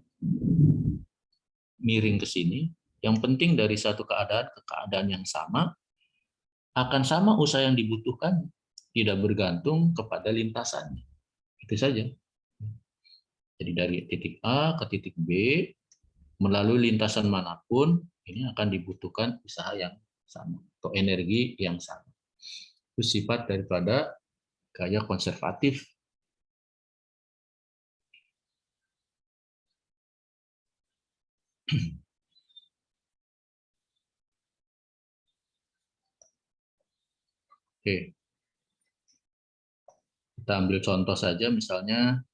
miring ke sini, yang penting dari satu keadaan ke keadaan yang sama, akan sama usaha yang dibutuhkan, tidak bergantung kepada lintasannya. Itu saja. Jadi dari titik A ke titik B, melalui lintasan manapun, ini akan dibutuhkan usaha yang sama, atau energi yang sama. Itu sifat daripada gaya konservatif. Oke. Kita ambil contoh saja, misalnya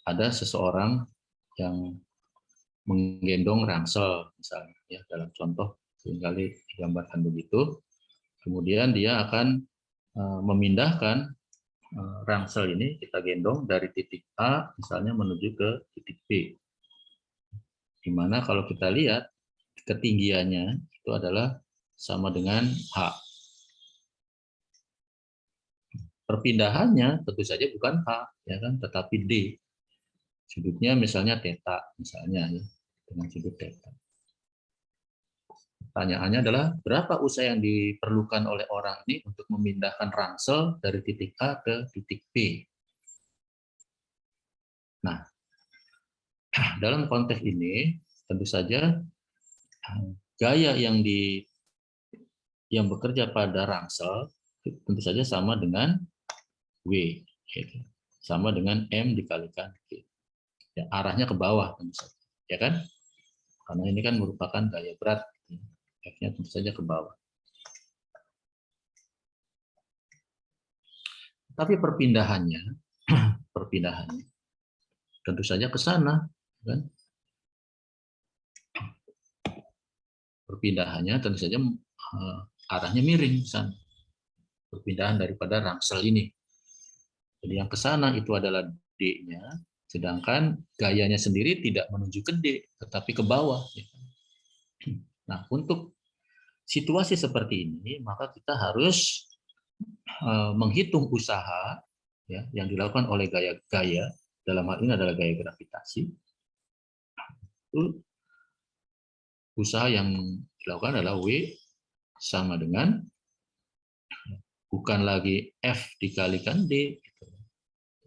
ada seseorang yang menggendong ransel, misalnya, ya, dalam contoh seringkali digambarkan begitu. Kemudian dia akan memindahkan ransel ini, kita gendong dari titik A misalnya menuju ke titik B. Di mana kalau kita lihat ketinggiannya itu adalah sama dengan H. Perpindahannya tentu saja bukan H, ya kan, tetapi D. Sudutnya misalnya theta, misalnya, ya, dengan sudut theta. Pertanyaannya adalah berapa usaha yang diperlukan oleh orang ini untuk memindahkan ransel dari titik A ke titik B. Nah, dalam konteks ini tentu saja gaya yang bekerja pada ransel tentu saja sama dengan W, sama dengan M dikalikan G. Ya, arahnya ke bawah tentu saja, ya kan? Karena ini kan merupakan gaya berat, F-nya tentu saja ke bawah. Tapi perpindahannya tentu saja ke sana, kan? Perpindahannya tentu saja arahnya miring ke sana. Perpindahan daripada ransel ini. Jadi yang ke sana itu adalah D-nya, sedangkan gayanya sendiri tidak menuju ke D, tetapi ke bawah. Nah, untuk situasi seperti ini, maka kita harus menghitung usaha, ya, yang dilakukan oleh gaya, dalam hal ini adalah gaya gravitasi. Itu usaha yang dilakukan adalah W sama dengan bukan lagi F dikalikan D,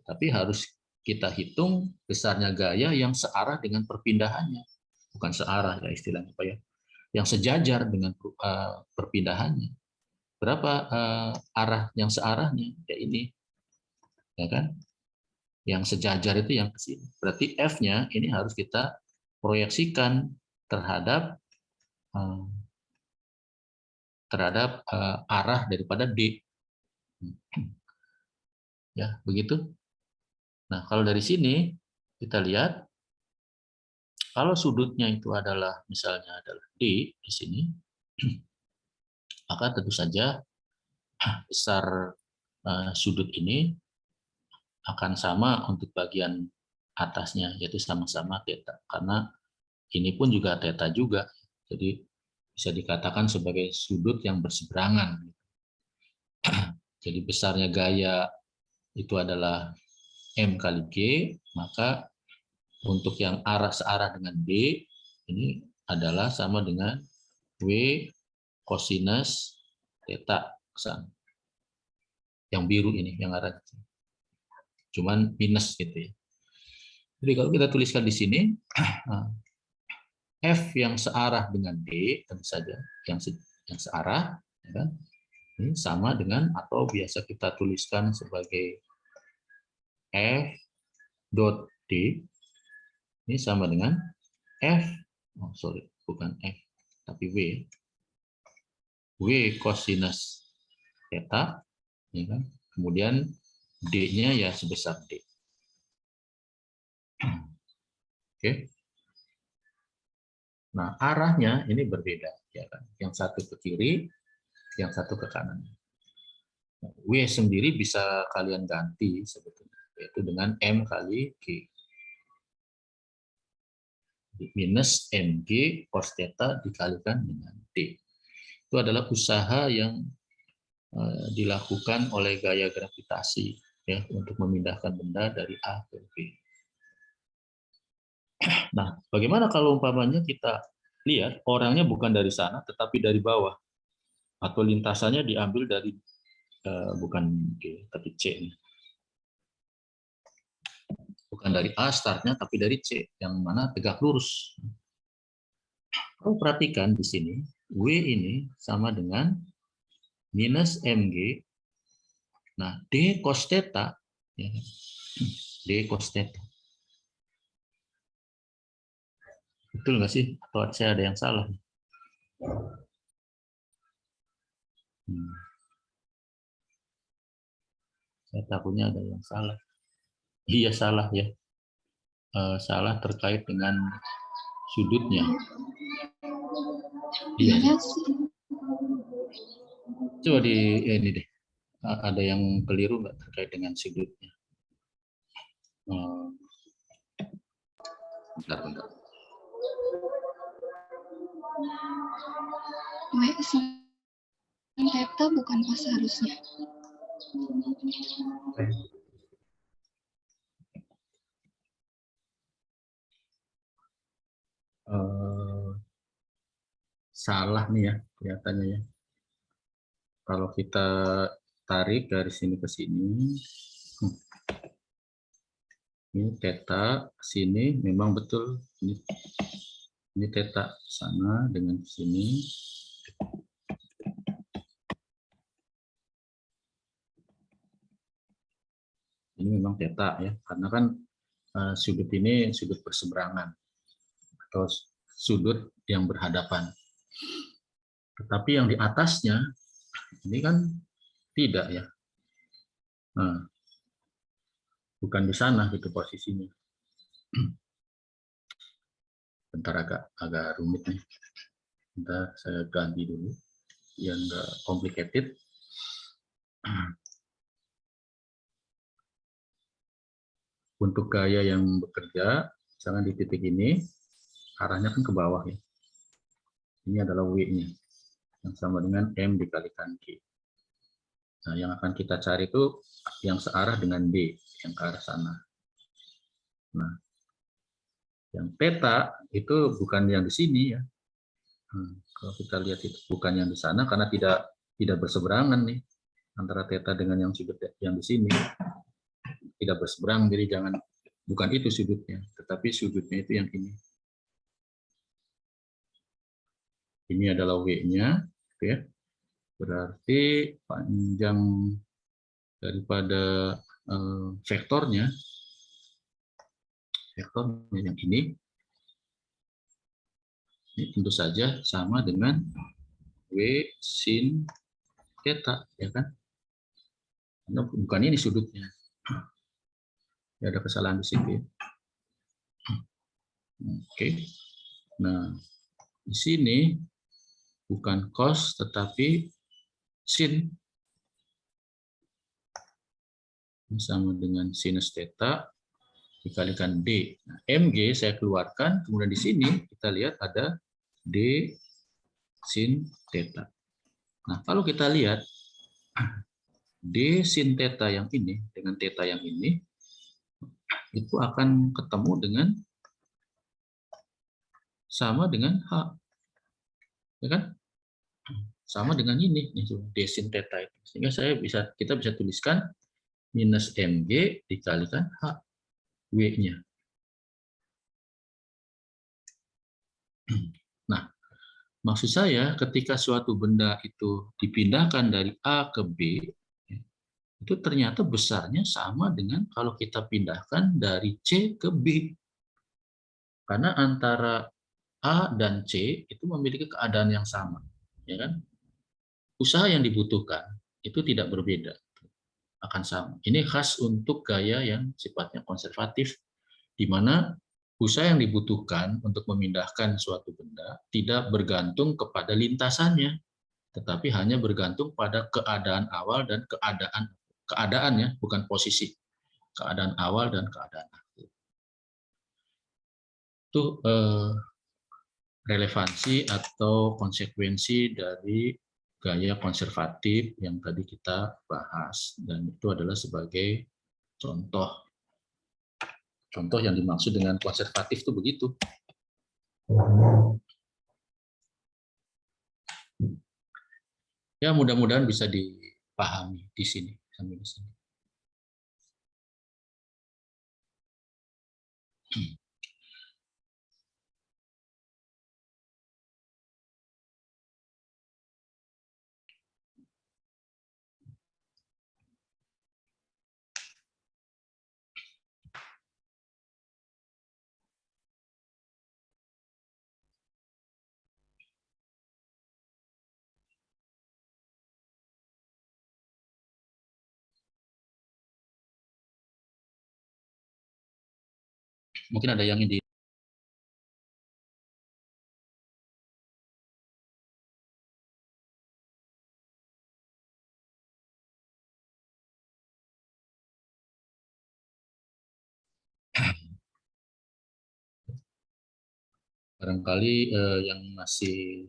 tapi harus kita hitung besarnya gaya yang searah dengan perpindahannya, bukan searah ya istilahnya, apa ya, yang sejajar dengan perpindahannya. Berapa arah yang searahnya? Ya ini, ya kan? Yang sejajar itu yang ke sini. Berarti F-nya ini harus kita proyeksikan terhadap arah daripada D. Ya, begitu. Nah, kalau dari sini kita lihat, kalau sudutnya itu adalah misalnya adalah D di sini, maka tentu saja besar sudut ini akan sama untuk bagian atasnya, yaitu sama-sama theta. Karena ini pun juga theta juga. Jadi bisa dikatakan sebagai sudut yang berseberangan. Jadi besarnya gaya itu adalah M kali G, maka untuk yang searah dengan D, ini adalah sama dengan W cosinus theta. Yang biru ini, yang arah cuman minus gitu ya. Jadi kalau kita tuliskan di sini, F yang searah dengan D, tentu saja yang searah, ya kan? Ini sama dengan, atau biasa kita tuliskan sebagai F dot D, ini sama dengan F, bukan F, tapi W cosinus theta, ya kan? Kemudian D-nya ya sebesar D. Oke. Nah, arahnya ini berbeda, ya kan? Yang satu ke kiri, yang satu ke kanan. W sendiri bisa kalian ganti sebetulnya, yaitu dengan M kali G. Minus MG cos theta dikalikan dengan D. Itu adalah usaha yang dilakukan oleh gaya gravitasi, ya, untuk memindahkan benda dari A ke B. Nah, bagaimana kalau umpamanya kita lihat orangnya bukan dari sana, tetapi dari bawah, atau lintasannya diambil dari bukan D, tapi C. Bukan dari A startnya, tapi dari C, yang mana tegak lurus. Kalau perhatikan di sini, W ini sama dengan minus MG. Nah, D cos theta, ya, D cos theta. Betul nggak sih? Atau saya ada yang salah? Saya takutnya ada yang salah. Iya, salah ya. Salah terkait dengan sudutnya. Iya. Coba di ini deh. Ada yang keliru nggak terkait dengan sudutnya? Bentar. W sin theta bukan pas harusnya. Salah nih ya kelihatannya ya. Kalau kita tarik dari sini ke sini, ini theta sini memang betul. Ini theta sana dengan sini. Ini memang theta ya, karena kan sudut ini sudut berseberangan atau sudut yang berhadapan. Tetapi yang di atasnya ini kan tidak ya. Nah, bukan di sana gitu posisinya. Bentar, agak rumit nih. Bentar, saya ganti dulu yang enggak complicated. Untuk gaya yang bekerja, misalkan di titik ini, arahnya kan ke bawah ya. Ini adalah W-nya, yang sama dengan M dikalikan G. Nah, yang akan kita cari itu yang searah dengan D, yang ke arah sana. Nah, yang theta itu bukan yang di sini ya. Kalau kita lihat itu bukan yang di sana karena tidak berseberangan nih antara theta dengan yang sudut yang di sini. Tidak berseberang, jadi bukan itu sudutnya, tetapi sudutnya itu yang ini. Ini adalah W-nya, ya. Berarti panjang daripada vektornya yang ini tentu saja sama dengan W sin theta, ya kan? Karena bukan ini sudutnya. Ya, ada kesalahan di situ. Oke. Nah, di sini bukan cos tetapi sin, sama dengan sinus theta dikalikan D. Nah, MG saya keluarkan, kemudian di sini kita lihat ada D sin theta. Nah, kalau kita lihat D sin theta yang ini dengan theta yang ini itu akan ketemu dengan sama dengan H. Ya kan? Sama dengan ini D sin theta itu. Sehingga kita bisa tuliskan minus MG dikalikan H, W-nya. Nah, maksud saya ketika suatu benda itu dipindahkan dari A ke B, itu ternyata besarnya sama dengan kalau kita pindahkan dari C ke B. Karena antara A dan C itu memiliki keadaan yang sama, ya kan? Usaha yang dibutuhkan itu tidak berbeda, akan sama. Ini khas untuk gaya yang sifatnya konservatif, di mana usaha yang dibutuhkan untuk memindahkan suatu benda tidak bergantung kepada lintasannya, tetapi hanya bergantung pada keadaan awal dan keadaannya, bukan posisi, keadaan awal dan keadaan akhir. Itu relevansi atau konsekuensi dari gaya konservatif yang tadi kita bahas, dan itu adalah sebagai contoh yang dimaksud dengan konservatif itu begitu. Ya, mudah-mudahan bisa dipahami di sini sampai di sini. Mungkin ada yang ingin barangkali yang masih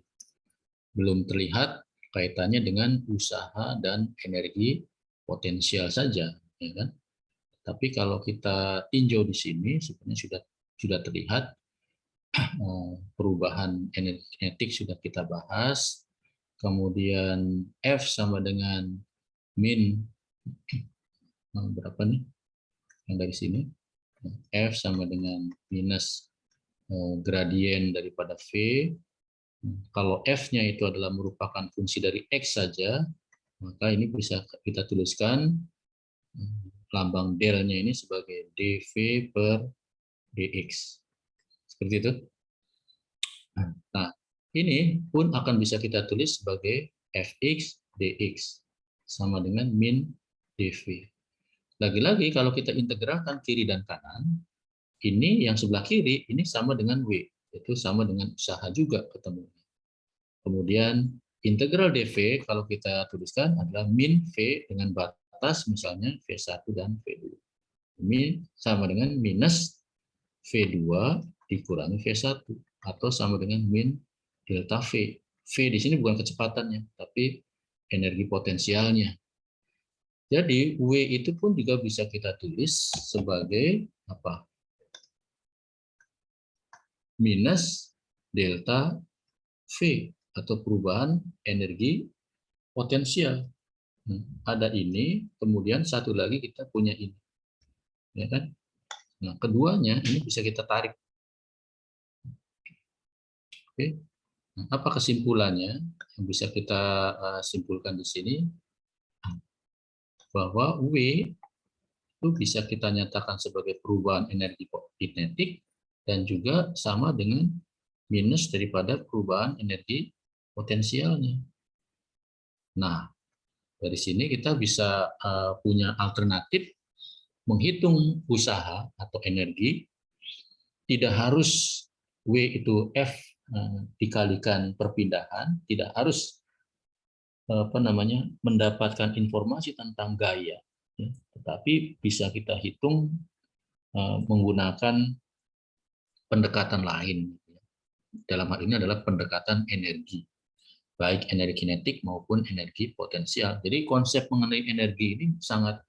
belum terlihat kaitannya dengan usaha dan energi potensial saja, ya kan? Tapi kalau kita tinjau di sini sebenarnya sudah terlihat perubahan energi kinetik sudah kita bahas. Kemudian F sama dengan min berapa nih? Yang dari sini F sama dengan minus gradien daripada V. Kalau F-nya itu adalah merupakan fungsi dari X saja, maka ini bisa kita tuliskan lambang del-nya ini sebagai dV per dx. Seperti itu. Nah, ini pun akan bisa kita tulis sebagai Fx dx sama dengan min dV. Lagi-lagi kalau kita integralkan kiri dan kanan, ini yang sebelah kiri ini sama dengan W, itu sama dengan usaha juga ketemu. Kemudian integral dV kalau kita tuliskan adalah min V dengan batas misalnya V1 dan V2. Min sama dengan minus V2 dikurangi V1 atau sama dengan min delta V. V di sini bukan kecepatannya, tapi energi potensialnya. Jadi W itu pun juga bisa kita tulis sebagai apa? Minus delta V atau perubahan energi potensial. Ada ini, kemudian satu lagi kita punya ini, ya kan? Nah, keduanya ini bisa kita tarik. Oke, nah, apa kesimpulannya yang bisa kita simpulkan di sini? Bahwa W itu bisa kita nyatakan sebagai perubahan energi kinetik dan juga sama dengan minus daripada perubahan energi potensialnya. Nah, dari sini kita bisa punya alternatif menghitung usaha atau energi. Tidak harus W itu F dikalikan perpindahan, tidak harus mendapatkan informasi tentang gaya, ya, tetapi bisa kita hitung menggunakan pendekatan lain. Dalam hal ini adalah pendekatan energi, baik energi kinetik maupun energi potensial. Jadi konsep mengenai energi ini sangat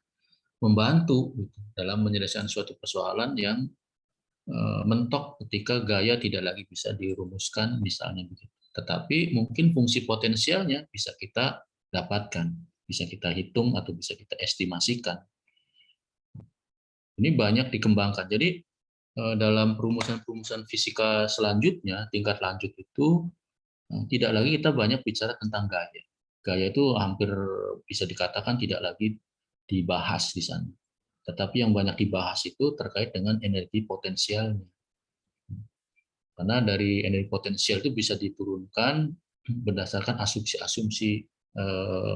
membantu dalam menyelesaikan suatu persoalan yang mentok ketika gaya tidak lagi bisa dirumuskan misalnya begitu. Tetapi mungkin fungsi potensialnya bisa kita dapatkan, bisa kita hitung atau bisa kita estimasikan. Ini banyak dikembangkan. Jadi dalam perumusan-perumusan fisika selanjutnya, tingkat lanjut itu tidak lagi kita banyak bicara tentang gaya. Gaya itu hampir bisa dikatakan tidak lagi dibahas di sana. Tetapi yang banyak dibahas itu terkait dengan energi potensialnya. Karena dari energi potensial itu bisa diturunkan berdasarkan asumsi-asumsi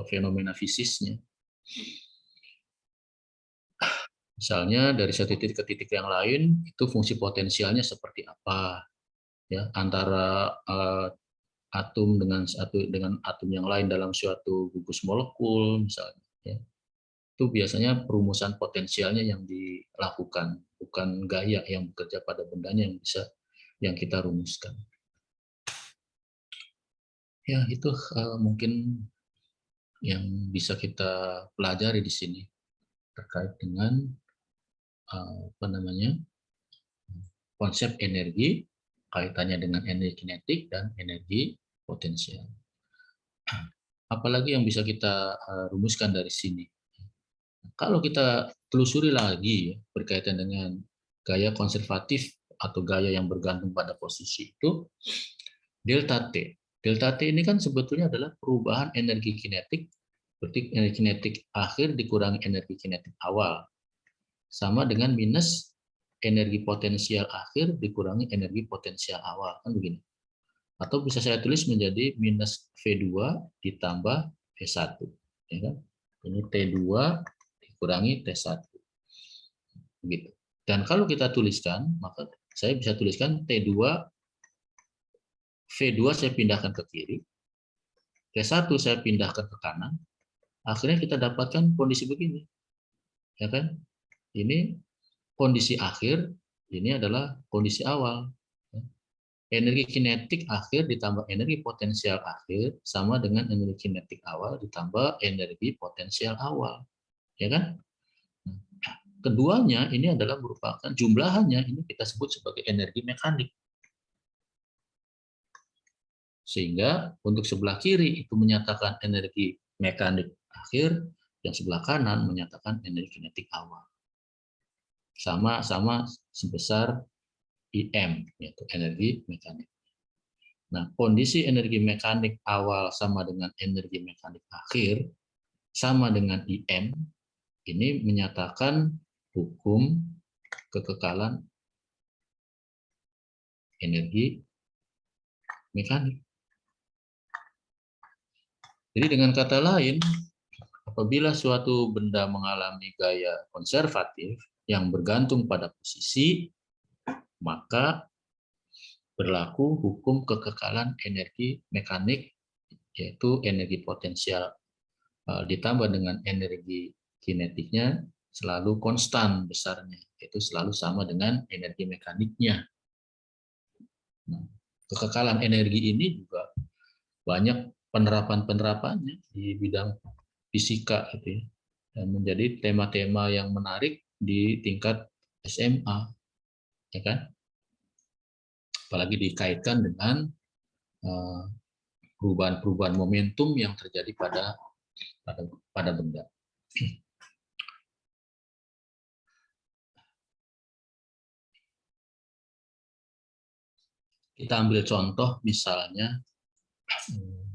fenomena fisisnya. Misalnya dari satu titik ke titik yang lain, itu fungsi potensialnya seperti apa, ya, antara atom dengan atom yang lain dalam suatu gugus molekul, misalnya. Ya. Itu biasanya perumusan potensialnya yang dilakukan, bukan gaya yang bekerja pada bendanya yang kita rumuskan. Ya, itu mungkin yang bisa kita pelajari di sini terkait dengan konsep energi, kaitannya dengan energi kinetik dan energi potensial. Apalagi yang bisa kita rumuskan dari sini? Kalau kita telusuri lagi berkaitan dengan gaya konservatif atau gaya yang bergantung pada posisi itu, delta T. Delta T ini kan sebetulnya adalah perubahan energi kinetik, berarti energi kinetik akhir dikurangi energi kinetik awal, sama dengan minus energi potensial akhir dikurangi energi potensial awal, kan begini. Atau bisa saya tulis menjadi minus V2 ditambah V1. Ya kan? Ini T2 dikurangi T1. Begitu. Dan kalau kita tuliskan, maka saya bisa tuliskan T2, V2 saya pindahkan ke kiri, T1 saya pindahkan ke kanan, akhirnya kita dapatkan kondisi begini. Ya kan? Ini kondisi akhir, ini adalah kondisi awal. Energi kinetik akhir ditambah energi potensial akhir sama dengan energi kinetik awal ditambah energi potensial awal. Ya kan? Keduanya ini adalah merupakan jumlahannya, ini kita sebut sebagai energi mekanik. Sehingga untuk sebelah kiri itu menyatakan energi mekanik akhir, yang sebelah kanan menyatakan energi kinetik awal. Sama-sama sebesar IM, yaitu energi mekanik. Nah, kondisi energi mekanik awal sama dengan energi mekanik akhir, sama dengan IM, ini menyatakan hukum kekekalan energi mekanik. Jadi dengan kata lain, apabila suatu benda mengalami gaya konservatif yang bergantung pada posisi, maka berlaku hukum kekekalan energi mekanik, yaitu energi potensial ditambah dengan energi kinetiknya selalu konstan besarnya, yaitu selalu sama dengan energi mekaniknya. Nah, kekekalan energi ini juga banyak penerapannya di bidang fisika gitu ya, dan menjadi tema-tema yang menarik di tingkat SMA, ya kan? Apalagi dikaitkan dengan perubahan-perubahan momentum yang terjadi pada benda. Kita ambil contoh misalnya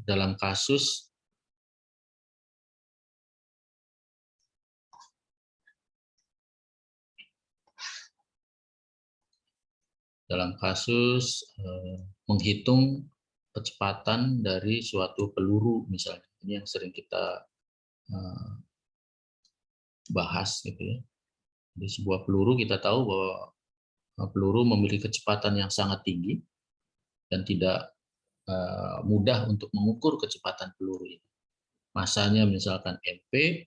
dalam kasus menghitung kecepatan dari suatu peluru misalnya. Ini yang sering kita bahas gitu ya. Di sebuah peluru kita tahu bahwa peluru memiliki kecepatan yang sangat tinggi dan tidak mudah untuk mengukur kecepatan peluru ini. Masanya misalkan MP,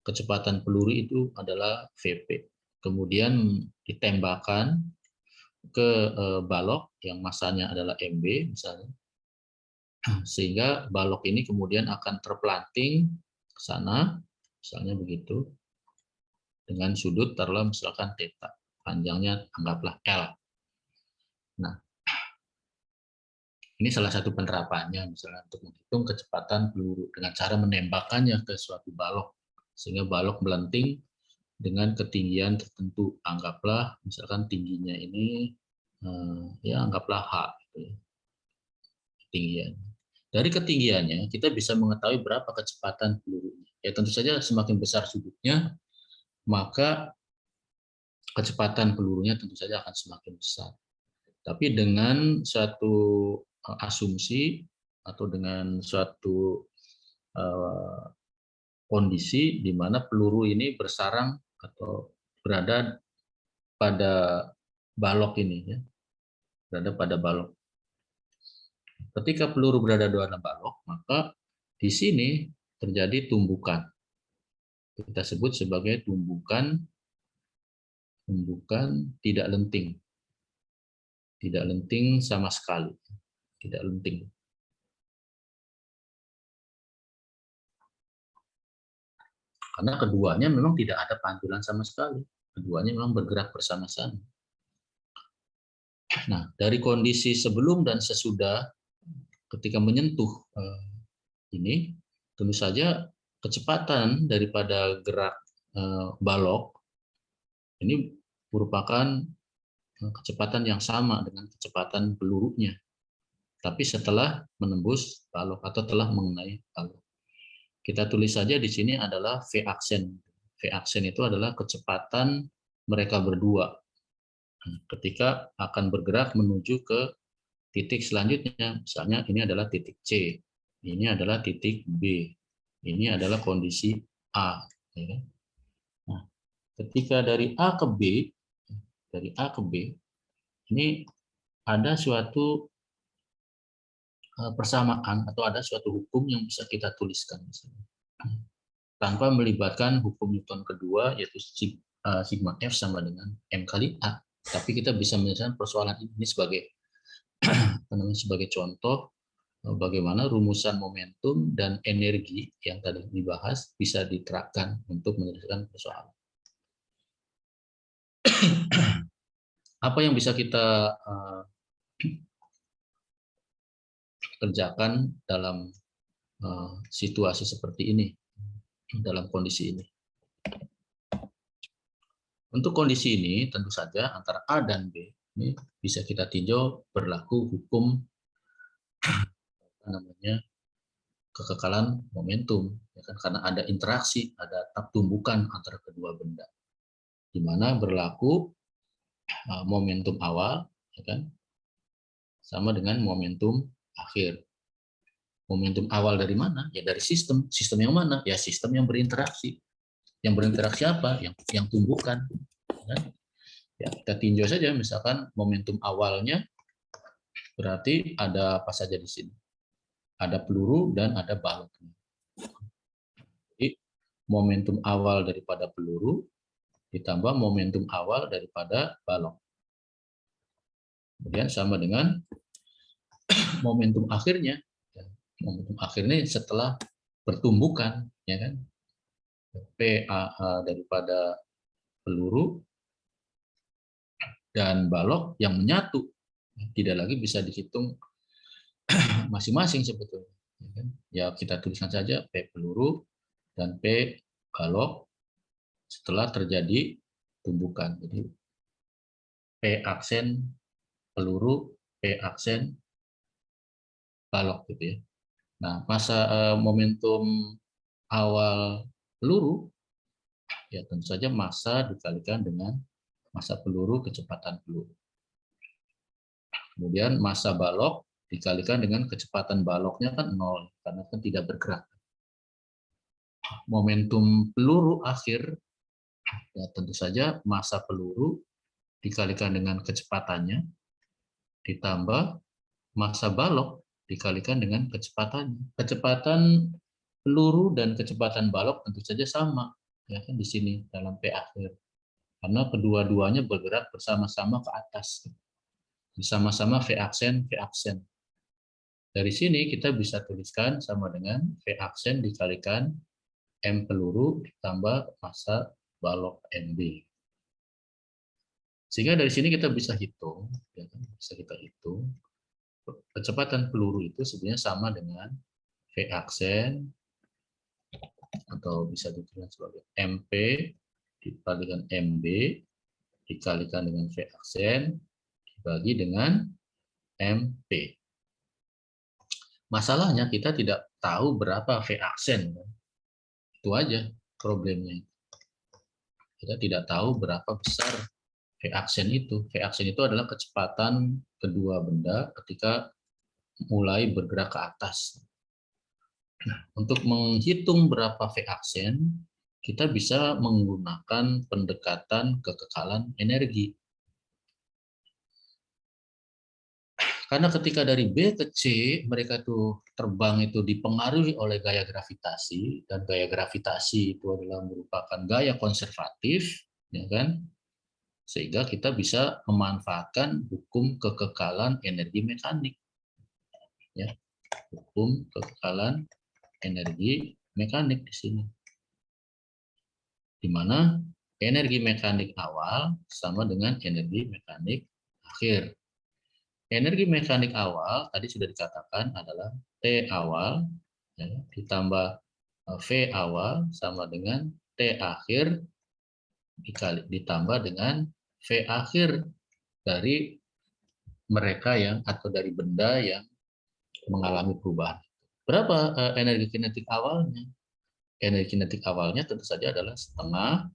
kecepatan peluru itu adalah VP. Kemudian ditembakkan ke balok yang masanya adalah MB misalnya, sehingga balok ini kemudian akan terpelanting ke sana, misalnya begitu, dengan sudut taruhlah misalkan theta, panjangnya anggaplah L. Nah, ini salah satu penerapannya misalnya untuk menghitung kecepatan peluru dengan cara menembakkannya ke suatu balok, sehingga balok melenting dengan ketinggian tertentu, anggaplah misalkan tingginya ini ya anggaplah H gitu ya. Ketinggian. Dari ketinggiannya kita bisa mengetahui berapa kecepatan pelurunya. Ya tentu saja semakin besar sudutnya, maka kecepatan pelurunya tentu saja akan semakin besar. Tapi dengan suatu asumsi atau dengan suatu kondisi di mana peluru ini bersarang atau berada pada balok ini, ya. Berada pada balok. Ketika peluru berada di dalam balok, maka di sini terjadi tumbukan. Kita sebut sebagai tumbukan tidak lenting. Tidak lenting sama sekali. Tidak lenting. Karena keduanya memang tidak ada pantulan sama sekali. Keduanya memang bergerak bersama-sama. Nah, dari kondisi sebelum dan sesudah ketika menyentuh ini, tentu saja kecepatan daripada gerak balok ini merupakan kecepatan yang sama dengan kecepatan pelurunya. Tapi setelah menembus balok atau telah mengenai balok. Kita tulis saja di sini adalah V aksen. V aksen itu adalah kecepatan mereka berdua ketika akan bergerak menuju ke titik selanjutnya. Misalnya ini adalah titik C, ini adalah titik B, ini adalah kondisi A. Nah, ketika dari A ke B, ini ada suatu persamaan atau ada suatu hukum yang bisa kita tuliskan tanpa melibatkan hukum Newton kedua, yaitu sigma F sama dengan M kali A. Tapi kita bisa menyelesaikan persoalan ini sebagai sebagai contoh bagaimana rumusan momentum dan energi yang tadi dibahas bisa diterapkan untuk menyelesaikan persoalan. Apa yang bisa kita kerjakan dalam situasi seperti ini, dalam kondisi ini? Untuk kondisi ini tentu saja antara A dan B ini bisa kita tinjau berlaku hukum kekekalan momentum, ya kan? Karena ada interaksi, ada tumbukan antara kedua benda, di mana berlaku momentum awal, ya kan, sama dengan momentum akhir. Momentum awal dari mana? Ya dari sistem. Sistem yang mana? Ya sistem yang berinteraksi. Yang berinteraksi apa? Yang tumbukan. Ya, kita tinjau saja, misalkan momentum awalnya berarti ada apa saja di sini? Ada peluru dan ada balok. Jadi momentum awal daripada peluru ditambah momentum awal daripada balok. Kemudian sama dengan momentum akhirnya. Momentum akhirnya setelah pertumbukan, ya kan, PAA daripada peluru dan balok yang menyatu, tidak lagi bisa dihitung masing-masing sebetulnya. Ya kita tuliskan saja P peluru dan P balok setelah terjadi tumbukan. Jadi P aksen peluru, P aksen balok gitu ya. Nah, masa momentum awal peluru, ya tentu saja massa dikalikan dengan massa peluru, kecepatan peluru. Kemudian massa balok dikalikan dengan kecepatan baloknya kan 0, karena kan tidak bergerak. Momentum peluru akhir, ya tentu saja massa peluru dikalikan dengan kecepatannya, ditambah massa balok dikalikan dengan kecepatannya. Kecepatan peluru dan kecepatan balok tentu saja sama, ya kan, di sini dalam P akhir, karena kedua-duanya bergerak bersama-sama ke atas, bersama-sama V aksen, V aksen. Dari sini kita bisa tuliskan sama dengan V aksen dikalikan M peluru ditambah massa balok MB. Sehingga dari sini kita bisa hitung, ya kan, bisa kita hitung kecepatan peluru itu sebenarnya sama dengan V aksen, atau bisa ditulis sebagai MP dikalikan MB dikalikan dengan V aksen dibagi dengan MP. Masalahnya kita tidak tahu berapa V aksen. Itu aja problemnya. Kita tidak tahu berapa besar V aksen itu. V aksen itu adalah kecepatan kedua benda ketika mulai bergerak ke atas. Nah, untuk menghitung berapa V aksen, kita bisa menggunakan pendekatan kekekalan energi. Karena ketika dari B ke C, mereka tuh terbang itu dipengaruhi oleh gaya gravitasi, dan gaya gravitasi itu adalah merupakan gaya konservatif, ya kan? Sehingga kita bisa memanfaatkan hukum kekekalan energi mekanik. Ya, hukum kekekalan energi mekanik di sini. Di mana energi mekanik awal sama dengan energi mekanik akhir. Energi mekanik awal tadi sudah dikatakan adalah T awal ya, ditambah V awal sama dengan T akhir ditambah dengan V akhir dari mereka yang atau dari benda yang mengalami perubahan. Berapa energi kinetik awalnya? Energi kinetik awalnya tentu saja adalah setengah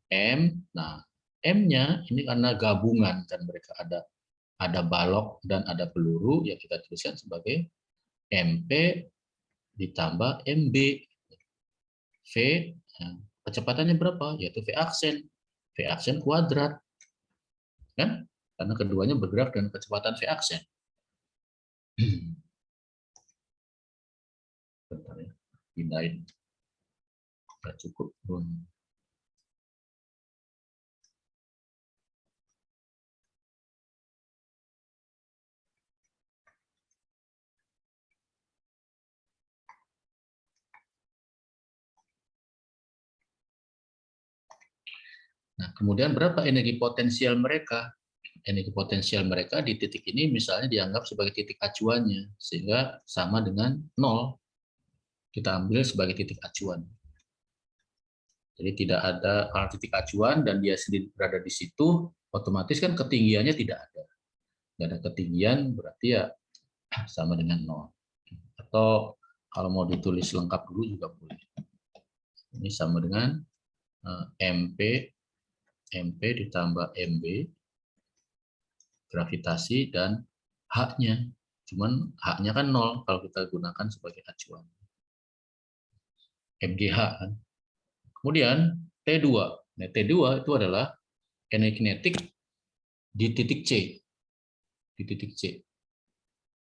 M. Nah, M-nya ini karena gabungan kan, mereka ada balok dan ada peluru, ya kita tuliskan sebagai MP ditambah MB. V, kecepatannya berapa? Yaitu V aksen. V aksen kuadrat. Kan? Karena keduanya bergerak dengan kecepatan V aksen. Bentar ya, pindahin. Nggak cukup. Nah, kemudian berapa energi potensial mereka? Energi potensial mereka di titik ini misalnya dianggap sebagai titik acuannya, sehingga sama dengan 0. Kita ambil sebagai titik acuan. Jadi tidak ada, kalau titik acuan dan dia sendiri berada di situ, otomatis kan ketinggiannya tidak ada. Tidak ada ketinggian, berarti ya sama dengan 0. Atau kalau mau ditulis lengkap dulu juga boleh. Ini sama dengan MP ditambah MB, gravitasi, dan H-nya. Cuman H-nya kan 0 kalau kita gunakan sebagai acuan. MGH kan. Kemudian T2. Nah, T2 itu adalah energi kinetik di titik C. Di titik C.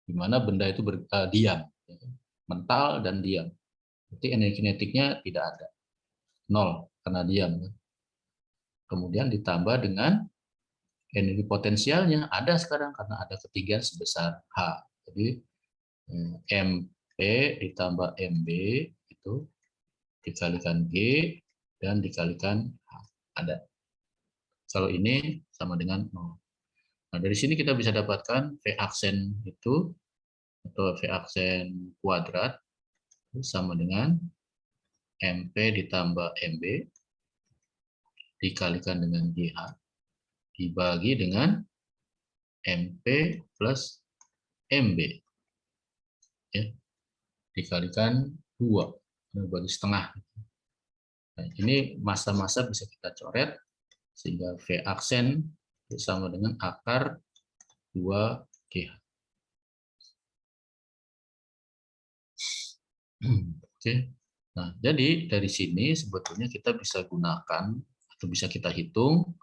Di mana benda itu diam. Mental dan diam. Berarti energi kinetiknya tidak ada. 0 karena diam. Kemudian ditambah dengan energi potensialnya ada sekarang karena ada ketinggian sebesar H. Jadi MP ditambah MB itu dikalikan G dan dikalikan H. Ada. Kalau ini sama dengan 0. Nah, dari sini kita bisa dapatkan V aksen itu, atau V aksen kuadrat, sama dengan MP ditambah MB dikalikan dengan GH dibagi dengan MP plus MB. Ya, dikalikan 2, bagi setengah. Nah, ini masa-masa bisa kita coret, sehingga V aksen sama dengan akar 2GH. Oke. Nah, jadi dari sini sebetulnya kita bisa gunakan atau bisa kita hitung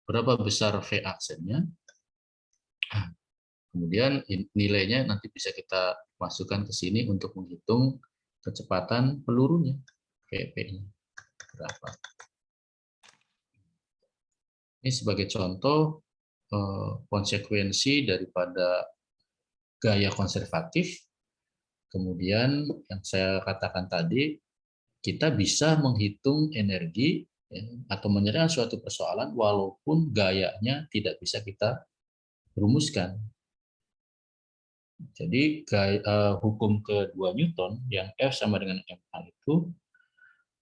berapa besar V aksennya. Kemudian nilainya nanti bisa kita masukkan ke sini untuk menghitung kecepatan pelurunya, VP-nya berapa. Ini sebagai contoh konsekuensi daripada gaya konservatif. Kemudian yang saya katakan tadi, kita bisa menghitung energi ya, atau menyelesaikan suatu persoalan walaupun gayanya tidak bisa kita rumuskan. Jadi hukum kedua Newton yang F sama dengan ma itu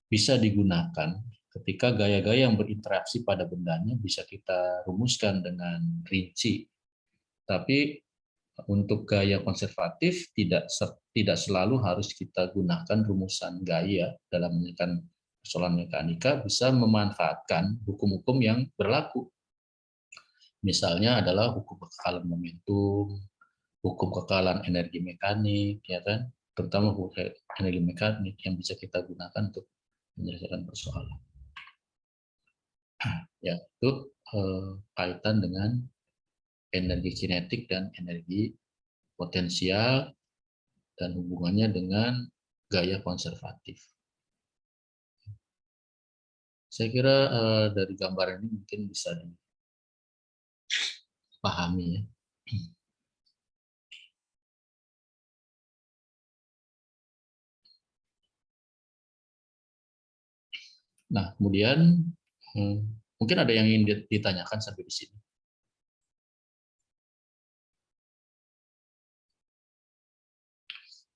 bisa digunakan ketika gaya-gaya yang berinteraksi pada bendanya bisa kita rumuskan dengan rinci. Tapi untuk gaya konservatif tidak selalu harus kita gunakan rumusan gaya dalam menyelesaikan persoalan mekanika, bisa memanfaatkan hukum-hukum yang berlaku. Misalnya adalah hukum kekekalan momentum, hukum kekekalan energi mekanik, ya kan, terutama hukum energi mekanik yang bisa kita gunakan untuk menyelesaikan persoalan. Ya, itu kaitan dengan energi kinetik dan energi potensial dan hubungannya dengan gaya konservatif. Saya kira dari gambar ini mungkin bisa dipahami ya. Nah, kemudian mungkin ada yang ingin ditanyakan sampai di sini.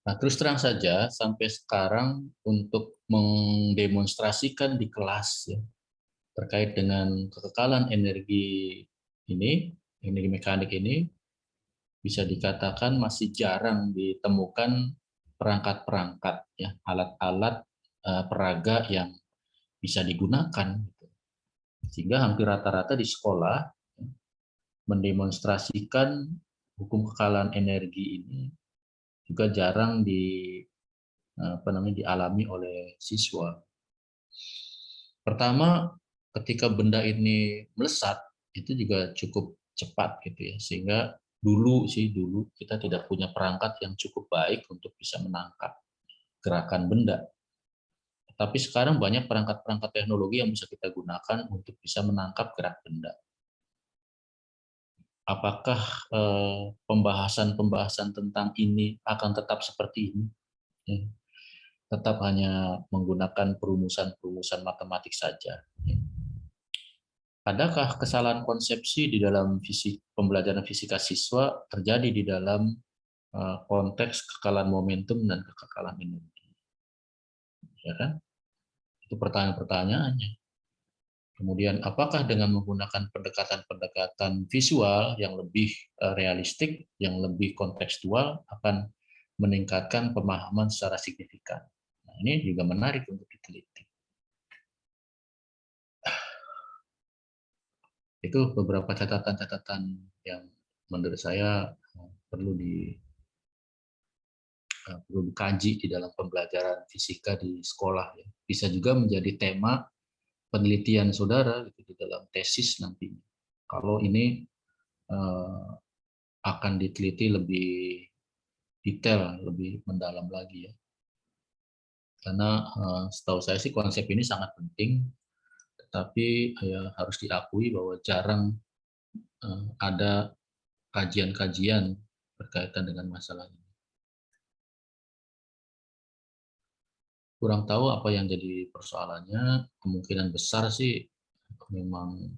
Nah, terus terang saja sampai sekarang untuk mendemonstrasikan di kelas ya, terkait dengan kekekalan energi ini, energi mekanik ini, bisa dikatakan masih jarang ditemukan perangkat-perangkat ya, alat-alat peraga yang bisa digunakan. Sehingga hampir rata-rata di sekolah ya, mendemonstrasikan hukum kekekalan energi ini juga jarang dialami oleh siswa. Pertama, ketika benda ini melesat itu juga cukup cepat gitu ya, sehingga dulu kita tidak punya perangkat yang cukup baik untuk bisa menangkap gerakan benda. Tapi sekarang banyak perangkat-perangkat teknologi yang bisa kita gunakan untuk bisa menangkap gerak benda. Apakah pembahasan-pembahasan tentang ini akan tetap seperti ini? Ya. Tetap hanya menggunakan perumusan-perumusan matematik saja. Ya. Adakah kesalahan konsepsi di dalam pembelajaran fisika siswa terjadi di dalam konteks kekekalan momentum dan kekekalan energi? Ya kan? Itu pertanyaan-pertanyaannya. Kemudian, apakah dengan menggunakan pendekatan-pendekatan visual yang lebih realistik, yang lebih kontekstual, akan meningkatkan pemahaman secara signifikan? Nah, ini juga menarik untuk diteliti. Itu beberapa catatan-catatan yang menurut saya perlu dikaji di dalam pembelajaran fisika di sekolah. Bisa juga menjadi tema penelitian saudara gitu, di dalam tesis nantinya. Kalau ini akan diteliti lebih detail, lebih mendalam lagi ya. Karena setahu saya sih konsep ini sangat penting, tetapi ya harus diakui bahwa jarang ada kajian-kajian berkaitan dengan masalah ini. Kurang tahu apa yang jadi persoalannya, kemungkinan besar sih memang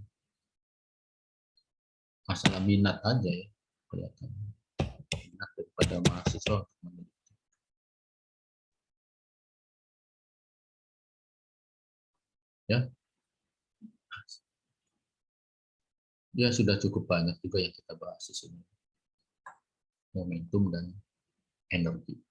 masalah minat aja ya, kelihatan minat daripada mahasiswa. Ya, ya sudah cukup banyak juga yang kita bahas di sini, momentum dan energi.